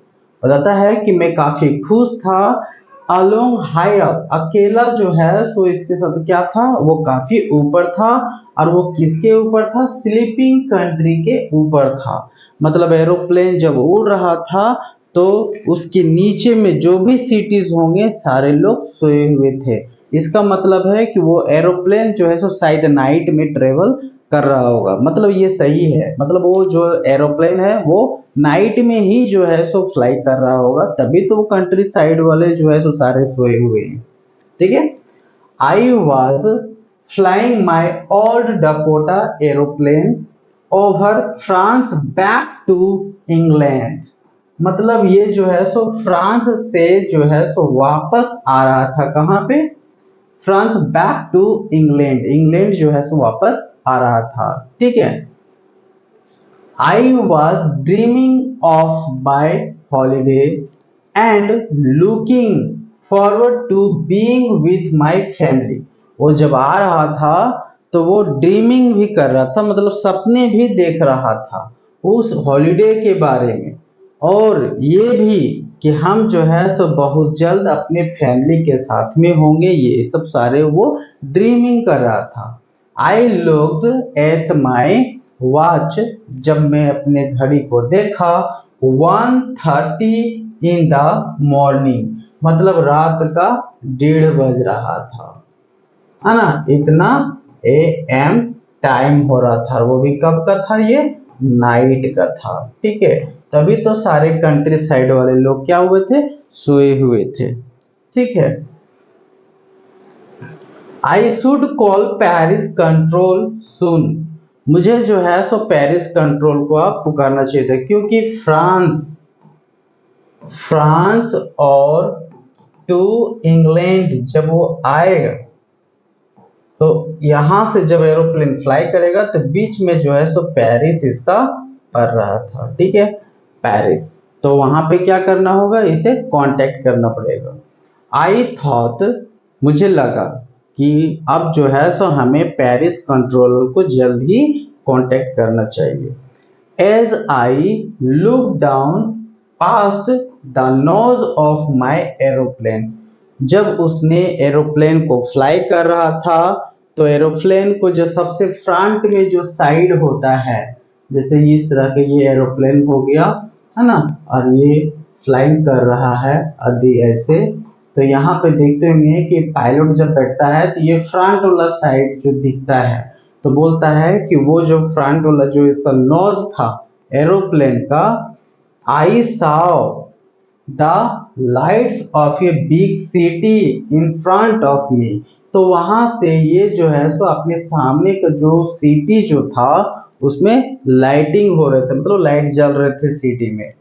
बताता है कि मैं काफी खुश था। अलोंग हाई अप अकेला जो है सो इसके साथ क्या था, वो काफी ऊपर था। और वो किसके ऊपर था, स्लीपिंग कंट्री के ऊपर था। मतलब एरोप्लेन जब उड़ रहा था तो उसके नीचे में जो भी सिटीज होंगे सारे लोग सोए हुए थे। इसका मतलब है कि वो एरोप्लेन जो है सो शायद नाइट में ट्रेवल कर रहा होगा। मतलब ये सही है, मतलब वो जो एरोप्लेन है वो नाइट में ही जो है सो फ्लाई कर रहा होगा, तभी तो वो कंट्री साइड वाले जो है सो सारे सोए हुए हैं। ठीक है। I was flying my old Dakota aeroplane over France back to England. मतलब ये जो है सो फ्रांस से जो है सो वापस आ रहा था, कहाँ पे, France back to England, England जो है सो वापस आ रहा था। ठीक है। I was dreaming of my holiday and looking forward to being with my family. वो जब आ रहा था तो वो ड्रीमिंग भी कर रहा था, मतलब सपने भी देख रहा था उस हॉलीडे के बारे में, और ये भी कि हम जो है सो बहुत जल्द अपने फैमिली के साथ में होंगे, ये सब सारे वो ड्रीमिंग कर रहा था। I looked at my watch, जब मैं अपने घड़ी को देखा, 1:30 इन द मॉर्निंग, मतलब रात का 1:30 बज रहा था, है ना, इतना AM टाइम हो रहा था। वो भी कब का था, ये नाइट का था। ठीक है। तभी तो सारे कंट्री साइड वाले लोग क्या हुए थे, सोए हुए थे। ठीक है। I should call Paris control soon, मुझे जो है सो पेरिस कंट्रोल को आप पुकारना चाहिए था, क्योंकि फ्रांस और टू इंग्लैंड जब वो आएगा तो यहां से जब एरोप्लेन फ्लाई करेगा तो बीच में जो है सो पेरिस इसका पड़ रहा था। ठीक है, पेरिस, तो वहां पे क्या करना होगा, इसे कांटेक्ट करना पड़ेगा। आई थॉट, मुझे लगा कि अब जो है सो हमें पेरिस कंट्रोलर को जल्द ही कांटेक्ट करना चाहिए। As I look down past the nose of my aeroplane, जब उसने एरोप्लेन को फ्लाई कर रहा था तो एरोप्लेन को जो सबसे फ्रंट में जो साइड होता है, जैसे इस तरह के ये एरोप्लेन हो गया, है ना, और ये फ्लाइंग कर रहा है आदि ऐसे, तो यहाँ पे देखते होंगे कि पायलट जब बैठता है तो ये फ्रंट वाला साइड जो दिखता है, तो बोलता है कि वो जो फ्रंट वाला जो इसका नोज था एरोप्लेन का, I saw the lights of a big city in front of me, तो वहां से ये जो है सो अपने सामने का जो सिटी जो था उसमें लाइटिंग हो रहे थे, मतलब लाइट जल रहे थे सिटी में।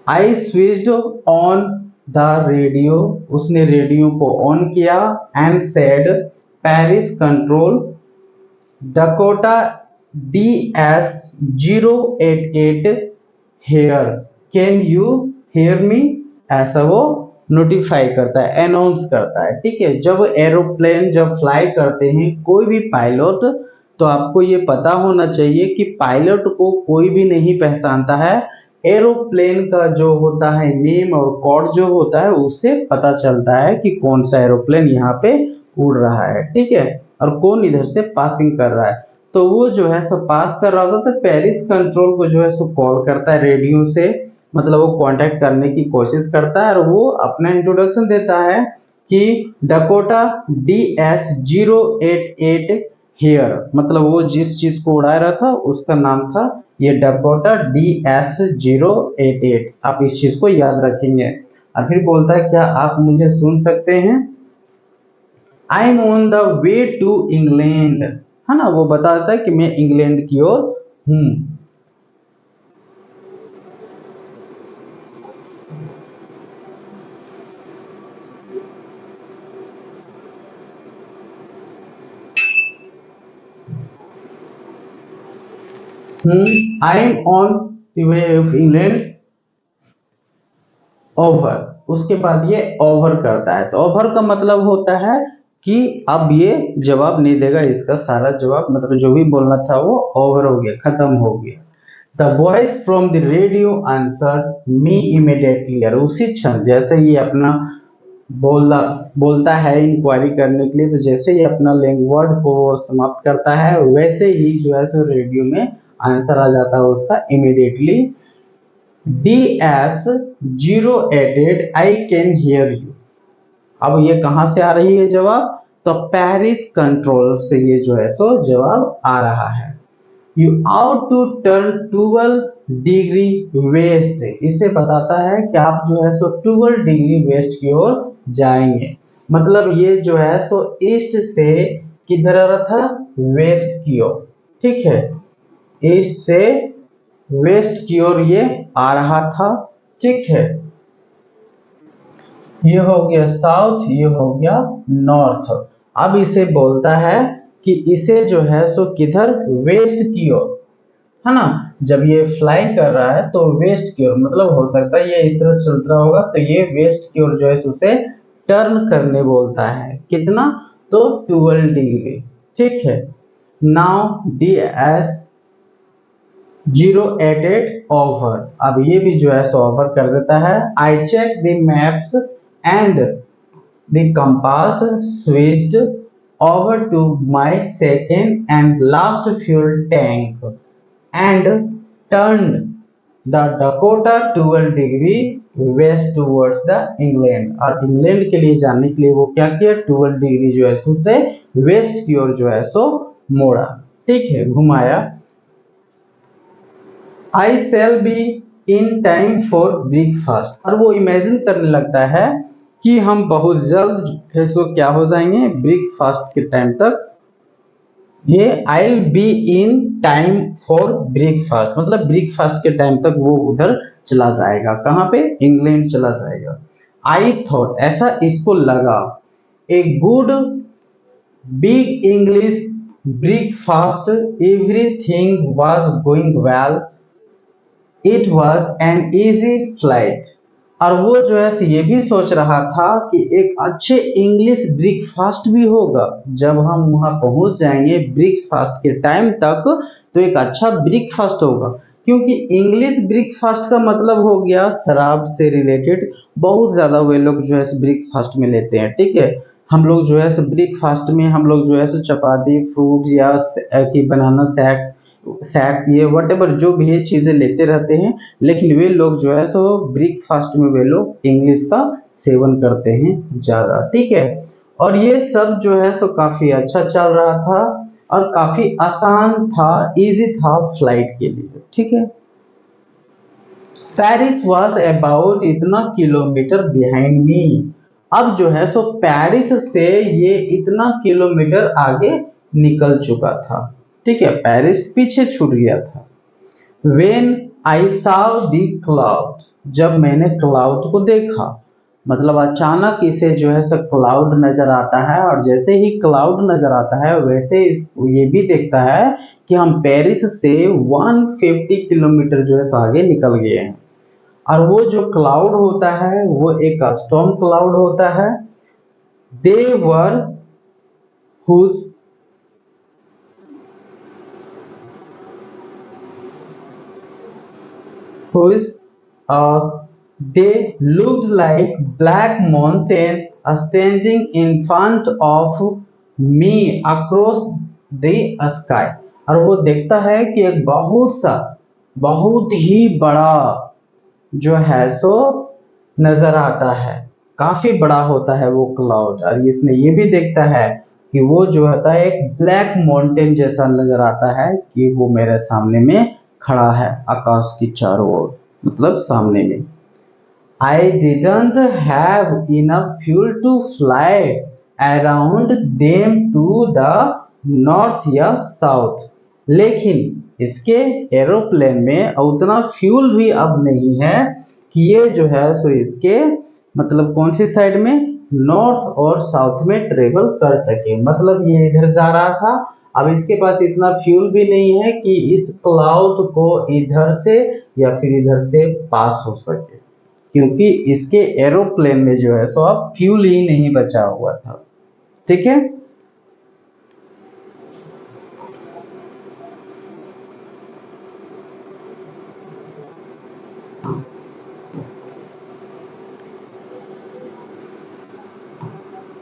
I switched on the radio, उसने रेडियो को ऑन किया, and said Paris control Dakota DS088 here, can you hear me, ऐसा वो नोटिफाई करता है, अनाउंस करता है। ठीक है, जब एरोप्लेन जब फ्लाई करते हैं कोई भी पायलट, तो आपको ये पता होना चाहिए कि पायलट को कोई भी नहीं पहचानता है, एरोप्लेन का जो होता है नेम और कोड जो होता है उससे पता चलता है कि कौन सा एरोप्लेन यहाँ पे उड़ रहा है। ठीक है, और कौन इधर से पासिंग कर रहा है, तो वो जो है सो पास कर रहा होता तो पेरिस कंट्रोल को जो है सो कॉल करता है रेडियो से, मतलब वो कांटेक्ट करने की कोशिश करता है और वो अपना इंट्रोडक्शन देता है कि डकोटा DS088 हेयर, मतलब वो जिस चीज को उड़ा रहा था उसका नाम था ये डकोटा DS088, आप इस चीज को याद रखेंगे। और फिर बोलता है क्या आप मुझे सुन सकते हैं, I am on the way to England, है ना, वो बताता है कि मैं इंग्लैंड की ओर हूं। आई am on the way of England over, उसके बाद ये ओवर करता है, तो ओवर का मतलब होता है कि अब ये जवाब नहीं देगा, इसका सारा जवाब मतलब जो भी बोलना था वो ओवर हो गया, खत्म हो गया। The voice from the radio answer me immediately, और उसी क्षण जैसे ये अपना बोलना बोलता है इंक्वायरी करने के लिए, तो जैसे ही अपना वर्ड को समाप्त करता है वैसे ही जो है सो रेडियो में आंसर आ जाता है उसका immediately. DS 088 I can hear you. अब ये कहां से आ रही है जवाब, तो पेरिस कंट्रोल से ये जो है सो जवाब आ रहा है। You ought to turn 12 degree west, इसे बताता है कि आप जो है सो 12 डिग्री वेस्ट की ओर जाएंगे। मतलब ये जो है सो ईस्ट से किधर आ रहा था, वेस्ट की ओर, ठीक है, ईस्ट से वेस्ट की ओर ये आ रहा था, ठीक है। ये हो गया साउथ, ये हो गया नॉर्थ। अब इसे बोलता है कि इसे जो है सो किधर, वेस्ट की ओर, है ना। जब ये फ्लाई कर रहा है तो वेस्ट की ओर, मतलब हो सकता है ये इस तरह से चलता होगा, तो ये वेस्ट की ओर जो है उसे टर्न करने बोलता है, कितना, तो 12 डिग्री, ठीक है। नाउ DS 088 ओवर, अब ये भी जो है सो ओवर कर देता है। I check the maps and the compass switched over to my second and last fuel tank and turned the Dakota 12 degree waste towards the England, और इंग्लैंड के लिए जाने के लिए वो क्या किया, 12 डिग्री जो है सो से वेस्ट की ओर जो है सो मोड़ा, ठीक है, घुमाया। I shall be in time for breakfast, और वो इमेजिन करने लगता है कि हम बहुत जल्द फिर से क्या हो जाएंगे, ब्रेकफास्ट के टाइम तक। ये I be in time for breakfast, मतलब ब्रेकफास्ट के टाइम तक वो उधर चला जाएगा, कहाँ पे, इंग्लैंड चला जाएगा। आई थॉट, ऐसा इसको लगा, a good big English breakfast, everything was going well, it was an easy flight, और वो जो है ये भी सोच रहा था कि एक अच्छे इंग्लिश ब्रेकफास्ट भी होगा, जब हम वहां पहुंच जाएंगे ब्रेकफास्ट के टाइम तक तो एक अच्छा ब्रेकफास्ट होगा, क्योंकि इंग्लिश ब्रेकफास्ट का मतलब हो गया शराब से रिलेटेड, बहुत ज्यादा वे लोग जो है ब्रेकफास्ट में लेते हैं, ठीक है। हम लोग जो है ब्रेकफास्ट में हम लोग जो है चपाती, फ्रूट या बनाना सैक्स सैक, ये वट एवर जो भी ये चीजें लेते रहते हैं, लेकिन वे लोग जो है सो ब्रेकफास्ट में वे लोग इंग्लिश का सेवन करते हैं ज्यादा, ठीक है। और ये सब जो है सो काफी अच्छा चल रहा था और काफी आसान था, इजी था फ्लाइट के लिए, ठीक है। पेरिस वॉज अबाउट इतना किलोमीटर बिहाइंड मी, अब जो है सो पेरिस से ये इतना किलोमीटर आगे निकल चुका था, ठीक है, पेरिस पीछे छूट गया था। When I saw the cloud, जब मैंने क्लाउड को देखा, मतलब अचानक इसे जो है सब क्लाउड नजर आता है, और जैसे ही क्लाउड नजर आता है वैसे ये भी देखता है कि हम पेरिस से 150 किलोमीटर जो है आगे निकल गए हैं, और वो जो क्लाउड होता है वो एक स्टॉर्म क्लाउड होता है। दे वर whose whose they looked like black mountains standing in front of me across the sky, और वो देखता है कि एक बहुत ही बड़ा जो है सो नजर आता है, काफी बड़ा होता है वो क्लाउड, और इसमें ये भी देखता है कि वो जो होता है एक ब्लैक माउंटेन जैसा नजर आता है कि वो मेरे सामने में खड़ा है आकाश की चारों ओर, मतलब सामने में। I didn't have enough fuel to fly, around them to the north या साउथ। लेकिन इसके एरोप्लेन में उतना फ्यूल भी अब नहीं है कि ये जो है सो इसके मतलब कौन सी साइड में, नॉर्थ और साउथ में ट्रेवल कर सके। मतलब ये इधर जा रहा था, अब इसके पास इतना फ्यूल भी नहीं है कि इस क्लाउड को इधर से या फिर इधर से पास हो सके, क्योंकि इसके एरोप्लेन में जो है सो अब फ्यूल ही नहीं बचा हुआ था। ठीक है,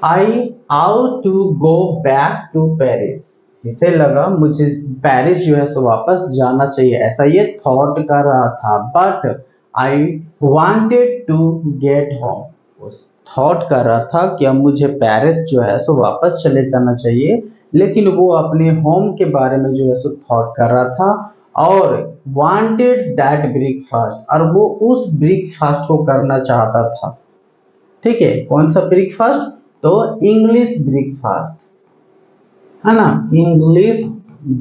I ought to go back to Paris. इसे लगा मुझे पेरिस जो है सो वापस जाना चाहिए, ऐसा ये थॉट कर रहा था। But I wanted to get home. उस थॉट कर रहा था कि अब मुझे पेरिस जो है सो वापस चले जाना चाहिए, लेकिन वो अपने होम के बारे में जो है सो थॉट कर रहा था और वांटेड दैट ब्रेकफास्ट, और वो उस ब्रेकफास्ट को करना चाहता था। ठीक है, कौन सा ब्रेकफास्ट, तो इंग्लिश ब्रेकफास्ट है ना, इंग्लिश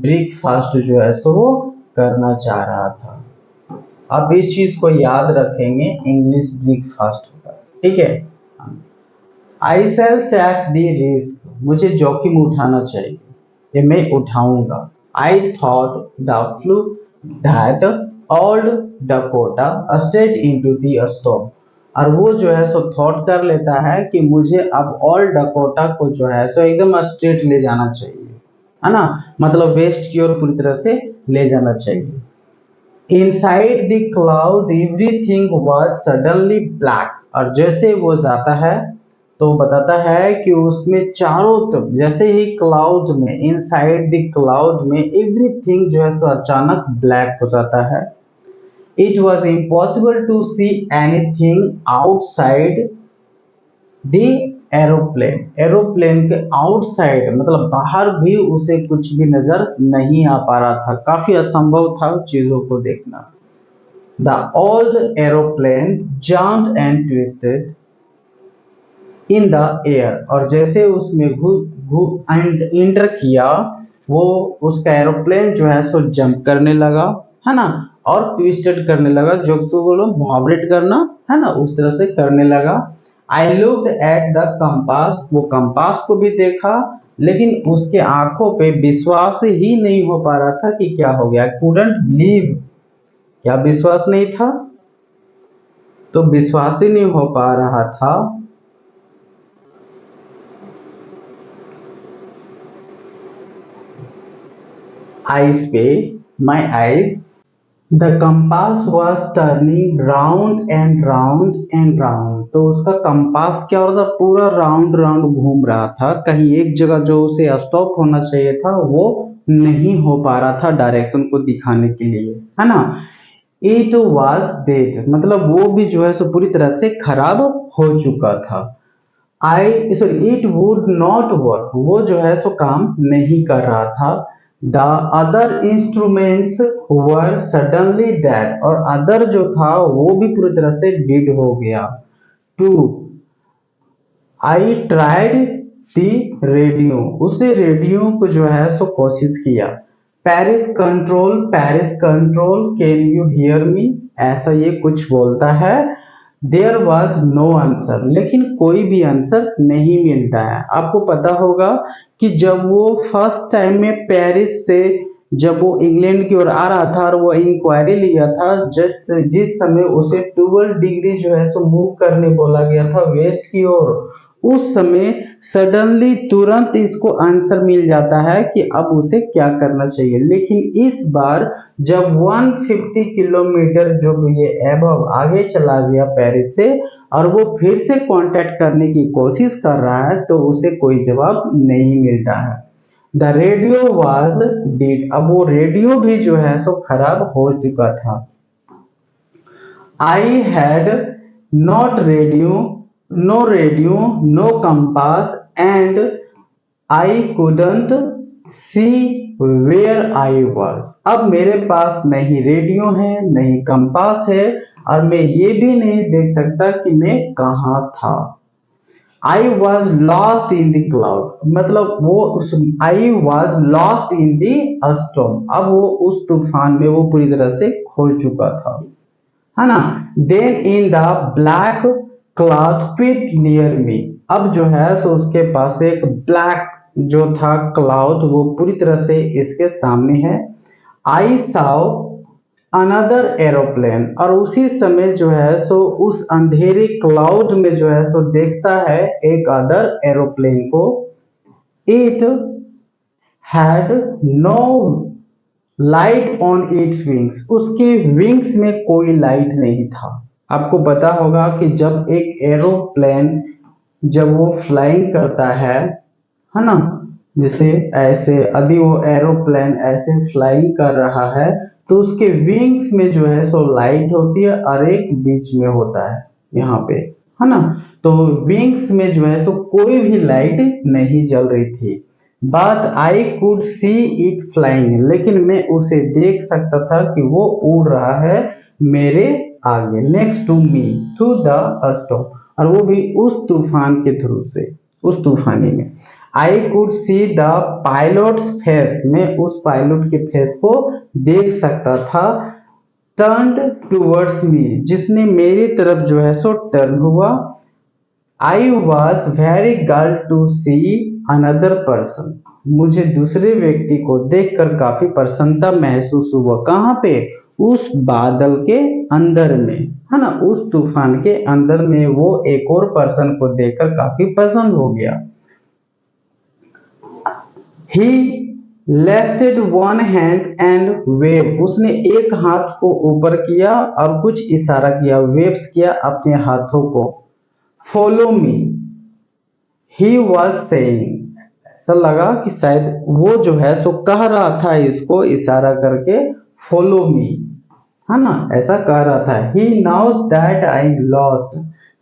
ब्रेकफास्ट जो है सो वो करना चाह रहा था। आप इस चीज को याद रखेंगे, इंग्लिश ब्रेकफास्ट होता है। ठीक है, आई शैल टेक द रिस्क, मुझे जोखिम उठाना चाहिए, ये मैं उठाऊंगा। I thought the flu that old Dakota straight into the storm, और वो जो है सो थॉट कर लेता है कि मुझे अब ओल्ड डकोटा को जो है सो एकदम स्ट्रेट ले जाना चाहिए, है ना, मतलब वेस्ट की ओर पूरी तरह से ले जाना चाहिए। Inside the cloud everything was suddenly black, और जैसे वो जाता है तो बताता है कि उसमें चारों तरफ, जैसे ही क्लाउड में, इनसाइड द क्लाउड में एवरीथिंग जो है सो अचानक ब्लैक हो जाता है। It was impossible to see anything outside the aeroplane, aeroplane के आउटसाइड मतलब बाहर भी उसे कुछ भी नजर नहीं आ पा रहा था, काफी असंभव था चीजों को देखना। The old aeroplane jumped and twisted in the air, और जैसे उसमें एंटर किया वो उसका एरोप्लेन जो है सो जंप करने लगा, है ना, और ट्विस्टेड करने लगा, जो तो बोलो वाइब्रेट करना, है ना, उस तरह से करने लगा। I looked at the compass, वो कंपास को भी देखा, लेकिन उसके आंखों पे विश्वास ही नहीं हो पा रहा था कि क्या हो गया। कुडंट बिलीव, क्या विश्वास नहीं था, तो विश्वास ही नहीं हो पा रहा था। eyes पे my eyes, the compass was turning round and round and round, तो उसका कंपास क्या हो रहा था, पूरा राउंड राउंड घूम रहा था, कहीं एक जगह जो उसे स्टॉप होना चाहिए था वो नहीं हो पा रहा था डायरेक्शन को दिखाने के लिए, है ना। इट वाज डेड, मतलब वो भी जो है सो पूरी तरह से खराब हो चुका था। आई sorry it would not work, वो जो है सो काम नहीं कर रहा था। The other instruments were suddenly dead, और अदर जो था वो भी पूरी तरह से डेड हो गया। To I tried the radio, उसे रेडियो को जो है सो कोशिश किया। Paris control can you hear me, ऐसा ये कुछ बोलता है। देयर वॉज नो आंसर, लेकिन कोई भी आंसर नहीं मिलता है। आपको पता होगा कि जब वो फर्स्ट टाइम में पेरिस से जब वो इंग्लैंड की ओर आ रहा था और वो इंक्वायरी लिया था, जिस समय उसे 12 डिग्री जो है सो मूव करने बोला गया था वेस्ट की ओर, उस समय सडनली तुरंत इसको आंसर मिल जाता है कि अब उसे क्या करना चाहिए। लेकिन इस बार जब 150 किलोमीटर जो ये एबव आगे चला गया पेरिस से, और वो फिर से कांटेक्ट करने की कोशिश कर रहा है, तो उसे कोई जवाब नहीं मिलता है। द रेडियो वाज डेड, अब वो रेडियो भी जो है सो खराब हो चुका था। I had not radio, no radio, no compass, and I couldn't see where I was, अब मेरे पास नहीं रेडियो है, नहीं कंपास है, और मैं ये भी नहीं देख सकता कि मैं कहाँ था। I was lost in the cloud, मतलब वो उस I was lost in the storm, अब वो उस तूफान में वो पूरी तरह से खो चुका था, है ना। Then in the black cloud pit near me, अब जो है सो उसके पास एक ब्लैक जो था क्लाउड वो पूरी तरह से इसके सामने है। आई साउ अनदर एरोप्लेन, और उसी समय जो है सो उस अंधेरे क्लाउड में जो है सो देखता है एक अदर एरोप्लेन को। It had no light on its wings, उसके विंग्स में कोई लाइट नहीं था। आपको पता होगा कि जब एक एरोप्लेन जब वो फ्लाइंग करता है ना, जैसे ऐसे यदि वो एरोप्लेन ऐसे फ्लाइंग कर रहा है तो उसके विंग्स में जो है सो लाइट होती है और एक बीच में होता है यहाँ पे, है ना। तो विंग्स में जो है सो कोई भी लाइट नहीं जल रही थी। But I could see it flying, लेकिन मैं उसे देख सकता था कि वो उड़ रहा है मेरे आगे, next to me through the storm, और वो भी उस तूफान के थ्रू से, उस तूफानी में। I could see the pilots face, मैं उस पायलट के फेस को देख सकता था। टर्न्ड टूवर्ड्स मी, जिसने मेरी तरफ जो है सो टर्न हुआ। I was very glad to see another person, मुझे दूसरे व्यक्ति को देखकर काफी प्रसन्नता महसूस हुआ। कहाँ पे? उस बादल के अंदर में, है ना, उस तूफान के अंदर में वो एक और पर्सन को देखकर काफी पसंद हो गया। ही लेफ्टेड वन हैंड एंड वेव, उसने एक हाथ को ऊपर किया और कुछ इशारा किया, वेव्स किया अपने हाथों को। Follow me he was saying, ऐसा लगा कि शायद वो जो है सो कह रहा था इसको इशारा करके, फॉलो मी, है ना, ऐसा कह रहा था। He knows that I lost,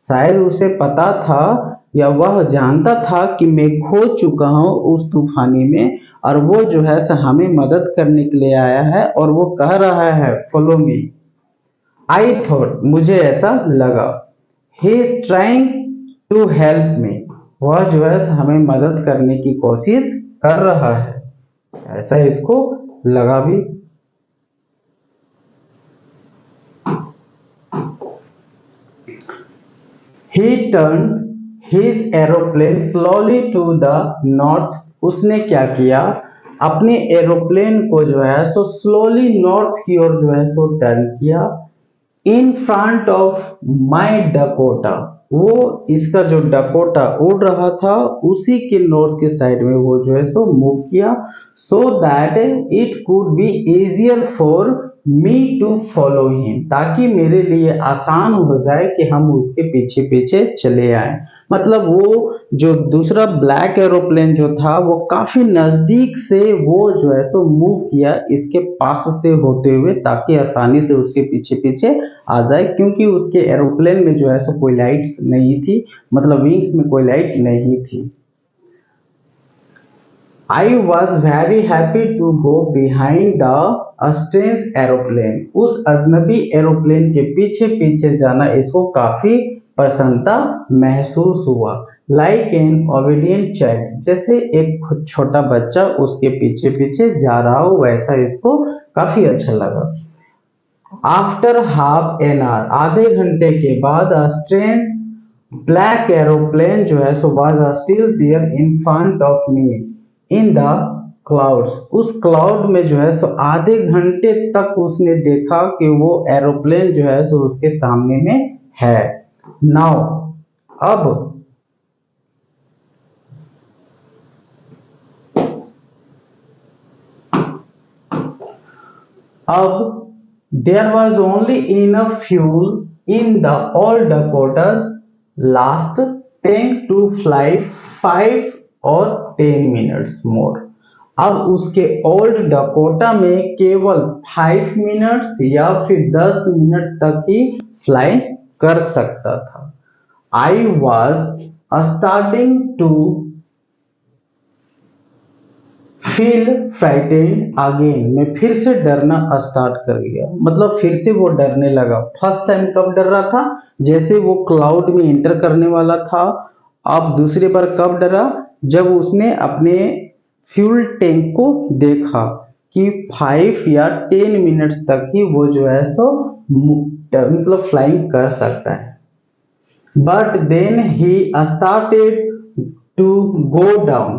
शायद उसे पता था या वह जानता था कि मैं खो चुका हूँ उस तूफानी में, और वो जो है सो हमें मदद करने के लिए आया है और वो कह रहा है फॉलो मी। आई थॉट, मुझे ऐसा लगा। He is trying to help me, वह जो है हमें मदद करने की कोशिश कर रहा है, ऐसा इसको लगा भी। He turned his aeroplane slowly to the north, उसने क्या किया, अपने एरोप्लेन को जो है सो स्लोली नॉर्थ की ओर जो है सो टर्न किया। इन फ्रंट ऑफ माई डकोटा, वो इसका जो डकोटा उड़ रहा था उसी के नॉर्थ के साइड में वो जो है सो मूव किया, so that it could be easier for me to follow him, ताकि मेरे लिए आसान हो जाए कि हम उसके पीछे पीछे चले आए। मतलब वो जो दूसरा ब्लैक एरोप्लेन जो था वो काफी नजदीक से वो जो है सो मूव किया इसके पास से होते हुए, ताकि आसानी से उसके पीछे पीछे आ जाए, क्योंकि उसके एरोप्लेन में जो है सो कोई लाइट्स नहीं थी, मतलब विंग्स में कोई लाइट नहीं थी। I was very happy to go behind the strange aeroplane, उस अजनबी एरोप्लेन के पीछे पीछे जाना इसको काफी प्रसन्नता महसूस हुआ। लाइक एन ओबीडियंट चाइल्ड, जैसे एक छोटा बच्चा उसके पीछे पीछे जा रहा हो, वैसा इसको काफी अच्छा लगा। आफ्टर हाफ एन आवर, आधे घंटे के बाद स्ट्रेंज ब्लैक एरोप्लेन जो है सो was still there in front of me in the clouds, उस क्लाउड में जो है सो आधे घंटे तक उसने देखा कि वो एरोप्लेन जो है सो उसके सामने में है। नाउ, अब there was only enough fuel in the all Dakotas last tank to fly 5 or 10 minutes more, अब उसके ओल्ड डकोटा में केवल 5 मिनट्स या फिर 10 मिनट तक ही फ्लाई कर सकता था। I was starting to feel frightened again, मैं फिर से डरना स्टार्ट कर गया, मतलब फिर से वो डरने लगा। फर्स्ट टाइम कब डर रहा था? जैसे वो क्लाउड में एंटर करने वाला था अब दूसरी बार कब डरा, जब उसने अपने फ्यूल टैंक को देखा कि 5 या 10 मिनट्स तक ही वो जो है सो मतलब फ्लाइंग कर सकता है। But then he started to go down,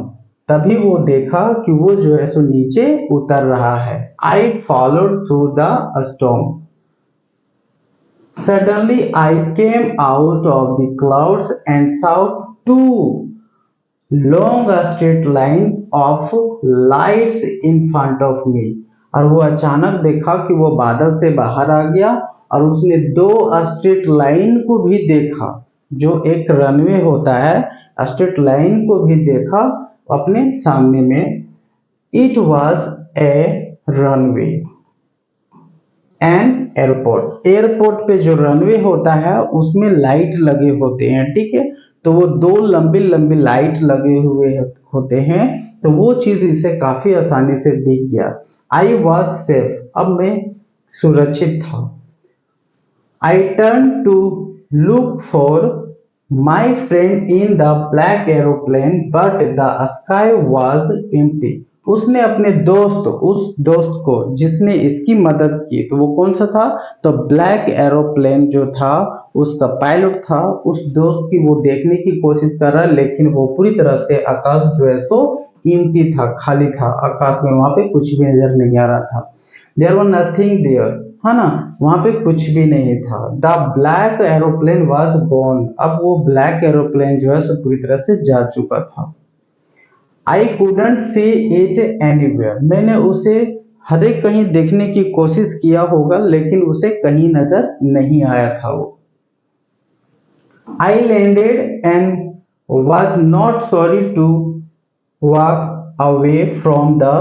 तभी वो देखा कि वो जो है सो नीचे उतर रहा है। I followed through the storm, suddenly I came out of the clouds and saw two long straight lines of lights in front of me। और वो अचानक देखा कि वो बादल से बाहर आ गया और उसने दो स्ट्रेट लाइन को भी देखा, जो एक रनवे होता है, स्ट्रेट लाइन को भी देखा अपने सामने में। It was a runway and airport, airport पे जो रनवे होता है उसमें लाइट लगे होते हैं, ठीक है, तो वो दो लंबी लंबी लाइट लगे हुए होते हैं, तो वो चीज इसे काफी आसानी से दिख गया। आई वॉज सेफ, अब मैं सुरक्षित था। I turn to look for my friend in the black aeroplane but the sky was empty. उसने अपने दोस्त, उस दोस्त को जिसने इसकी मदद की, तो वो कौन सा था, तो ब्लैक एरोप्लेन जो था उसका पायलट था, उस दोस्त की वो देखने की कोशिश कर रहा है, लेकिन वो पूरी तरह से आकाश जो है सो एम्प्टी था, खाली था, आकाश में वहां पे कुछ भी नजर नहीं आ रहा था। देयर वाज नथिंग देयर, है ना, वहां पे कुछ भी नहीं था। The black aeroplane was gone, अब वो ब्लैक एरोप्लेन जो है सो पूरी तरह से जा चुका था। आई couldn't see it anywhere, मैंने उसे हर एक कहीं देखने की कोशिश किया होगा लेकिन उसे कहीं नजर नहीं आया था वो। I landed and was not sorry to walk away from the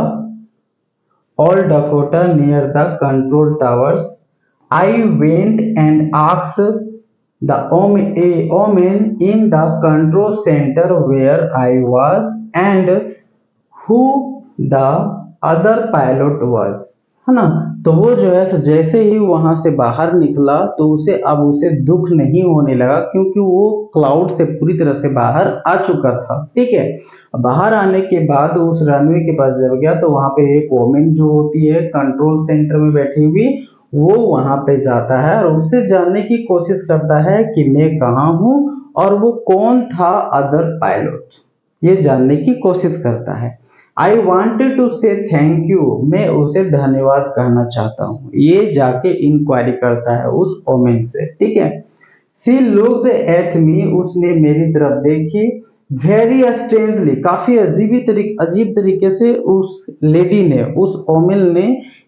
old Dakota near the control towers। I went and asked the woman in the control center where I was and who the other pilot was, है ना। तो वो जो है जैसे ही वहां से बाहर निकला तो उसे दुख नहीं होने लगा, क्योंकि वो क्लाउड से पूरी तरह से बाहर आ चुका था, ठीक है। बाहर आने के बाद उस रनवे के पास जब गया तो वहां पे एक वोमेन जो होती है कंट्रोल सेंटर में बैठी हुई, वो वहां पे जाता है और उससे जानने की कोशिश करता है कि मैं कहाँ हूँ और वो कौन था अदर पायलट, ये जानने की कोशिश करता है। आई वॉन्टेड टू से थैंक यू, मैं उसे धन्यवाद कहना चाहता हूँ, ये जाके इंक्वायरी करता है उस ओमेन से, ठीक है। सी लुक्ड एट मी, उसने मेरी तरफ देखी, वेरी स्ट्रेंजली, काफी अजीब तरीके से उस लेडी ने, उस ओमेन ने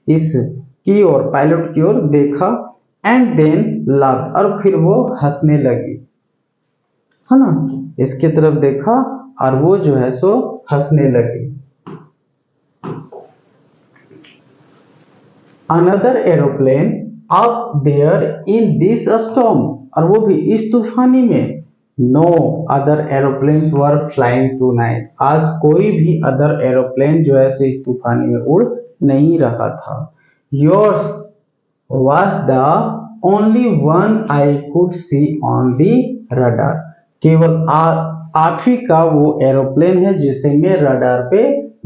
इस की ओर, पायलट की ओर देखा। एंड देन लाफ, और फिर वो हंसने लगी, है ना, इसके तरफ देखा और वो जो है सो हंसने लगी। Another aeroplane up there in this storm, और वो भी इस तूफानी में। No other aeroplane were flying tonight, आज कोई भी अदर एरोप्लेन जो है सो इस तूफानी में उड़ नहीं रहा था। Yours was the only one I could see on the radar, केवल आप ही का वो एरोप्लेन है जिसे मैं रडार पे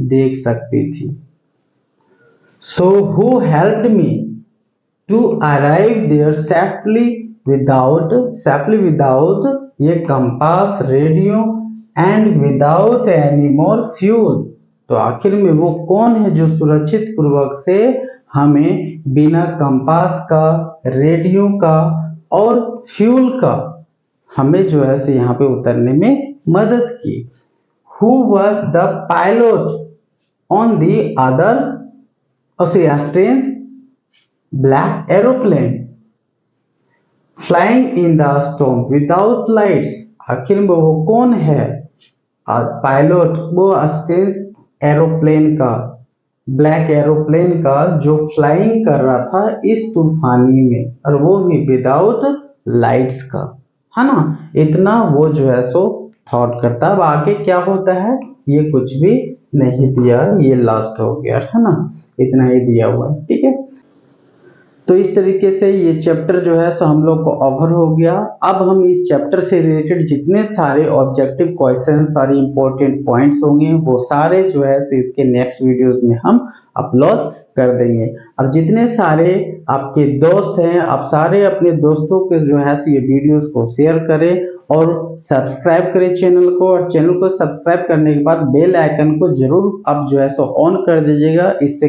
देख सकती थी। So who helped me to arrive there safely without ये compass, radio and without any more fuel, तो आखिर में वो कौन है जो सुरक्षित पूर्वक से हमें बिना कंपास का, रेडियो का और फ्यूल का हमें जो है से यहाँ पे उतरने में मदद की। Who was the pilot on the other strange black aeroplane flying in the storm without lights, आखिर में वो कौन है पायलट, वो स्ट्रेंज एरोप्लेन का, ब्लैक एरोप्लेन का जो फ्लाइंग कर रहा था इस तूफानी में, और वो भी विदाउट लाइट्स का, है ना। इतना वो जो है सो थॉट करता। अब आगे क्या होता है ये कुछ भी नहीं दिया, ये लास्ट हो गया, है ना, इतना ही दिया हुआ है, ठीक है। तो इस तरीके से ये चैप्टर जो है सो हम लोग को ओवर हो गया। अब हम इस चैप्टर से रिलेटेड जितने सारे ऑब्जेक्टिव क्वेश्चन सारे इंपॉर्टेंट पॉइंट्स होंगे वो सारे जो है सो इसके नेक्स्ट वीडियोस में हम अपलोड कर देंगे। अब जितने सारे आपके दोस्त हैं आप सारे अपने दोस्तों के जो है सो ये वीडियोस को शेयर करें और सब्सक्राइब करें चैनल को, और चैनल को सब्सक्राइब करने के बाद बेल आइकन को जरूर आप जो है सो ऑन कर दीजिएगा। इससे